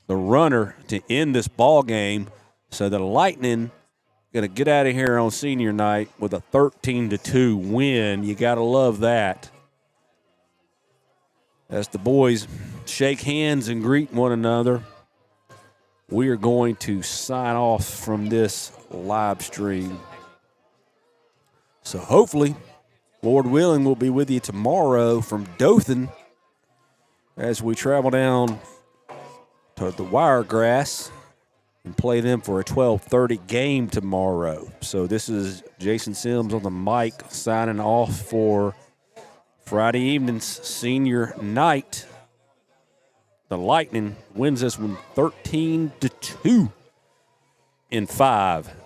the runner to end this ball game. So the Lightning going to get out of here on senior night with a 13-2 win. You got to love that. As the boys shake hands and greet one another, we are going to sign off from this live stream. So hopefully, Lord willing, we'll be with you tomorrow from Dothan as we travel down to the Wiregrass and play them for a 12:30 game tomorrow. So this is Jason Sims on the mic signing off for Friday evening's senior night. The Lightning wins this one 13-2 in 5.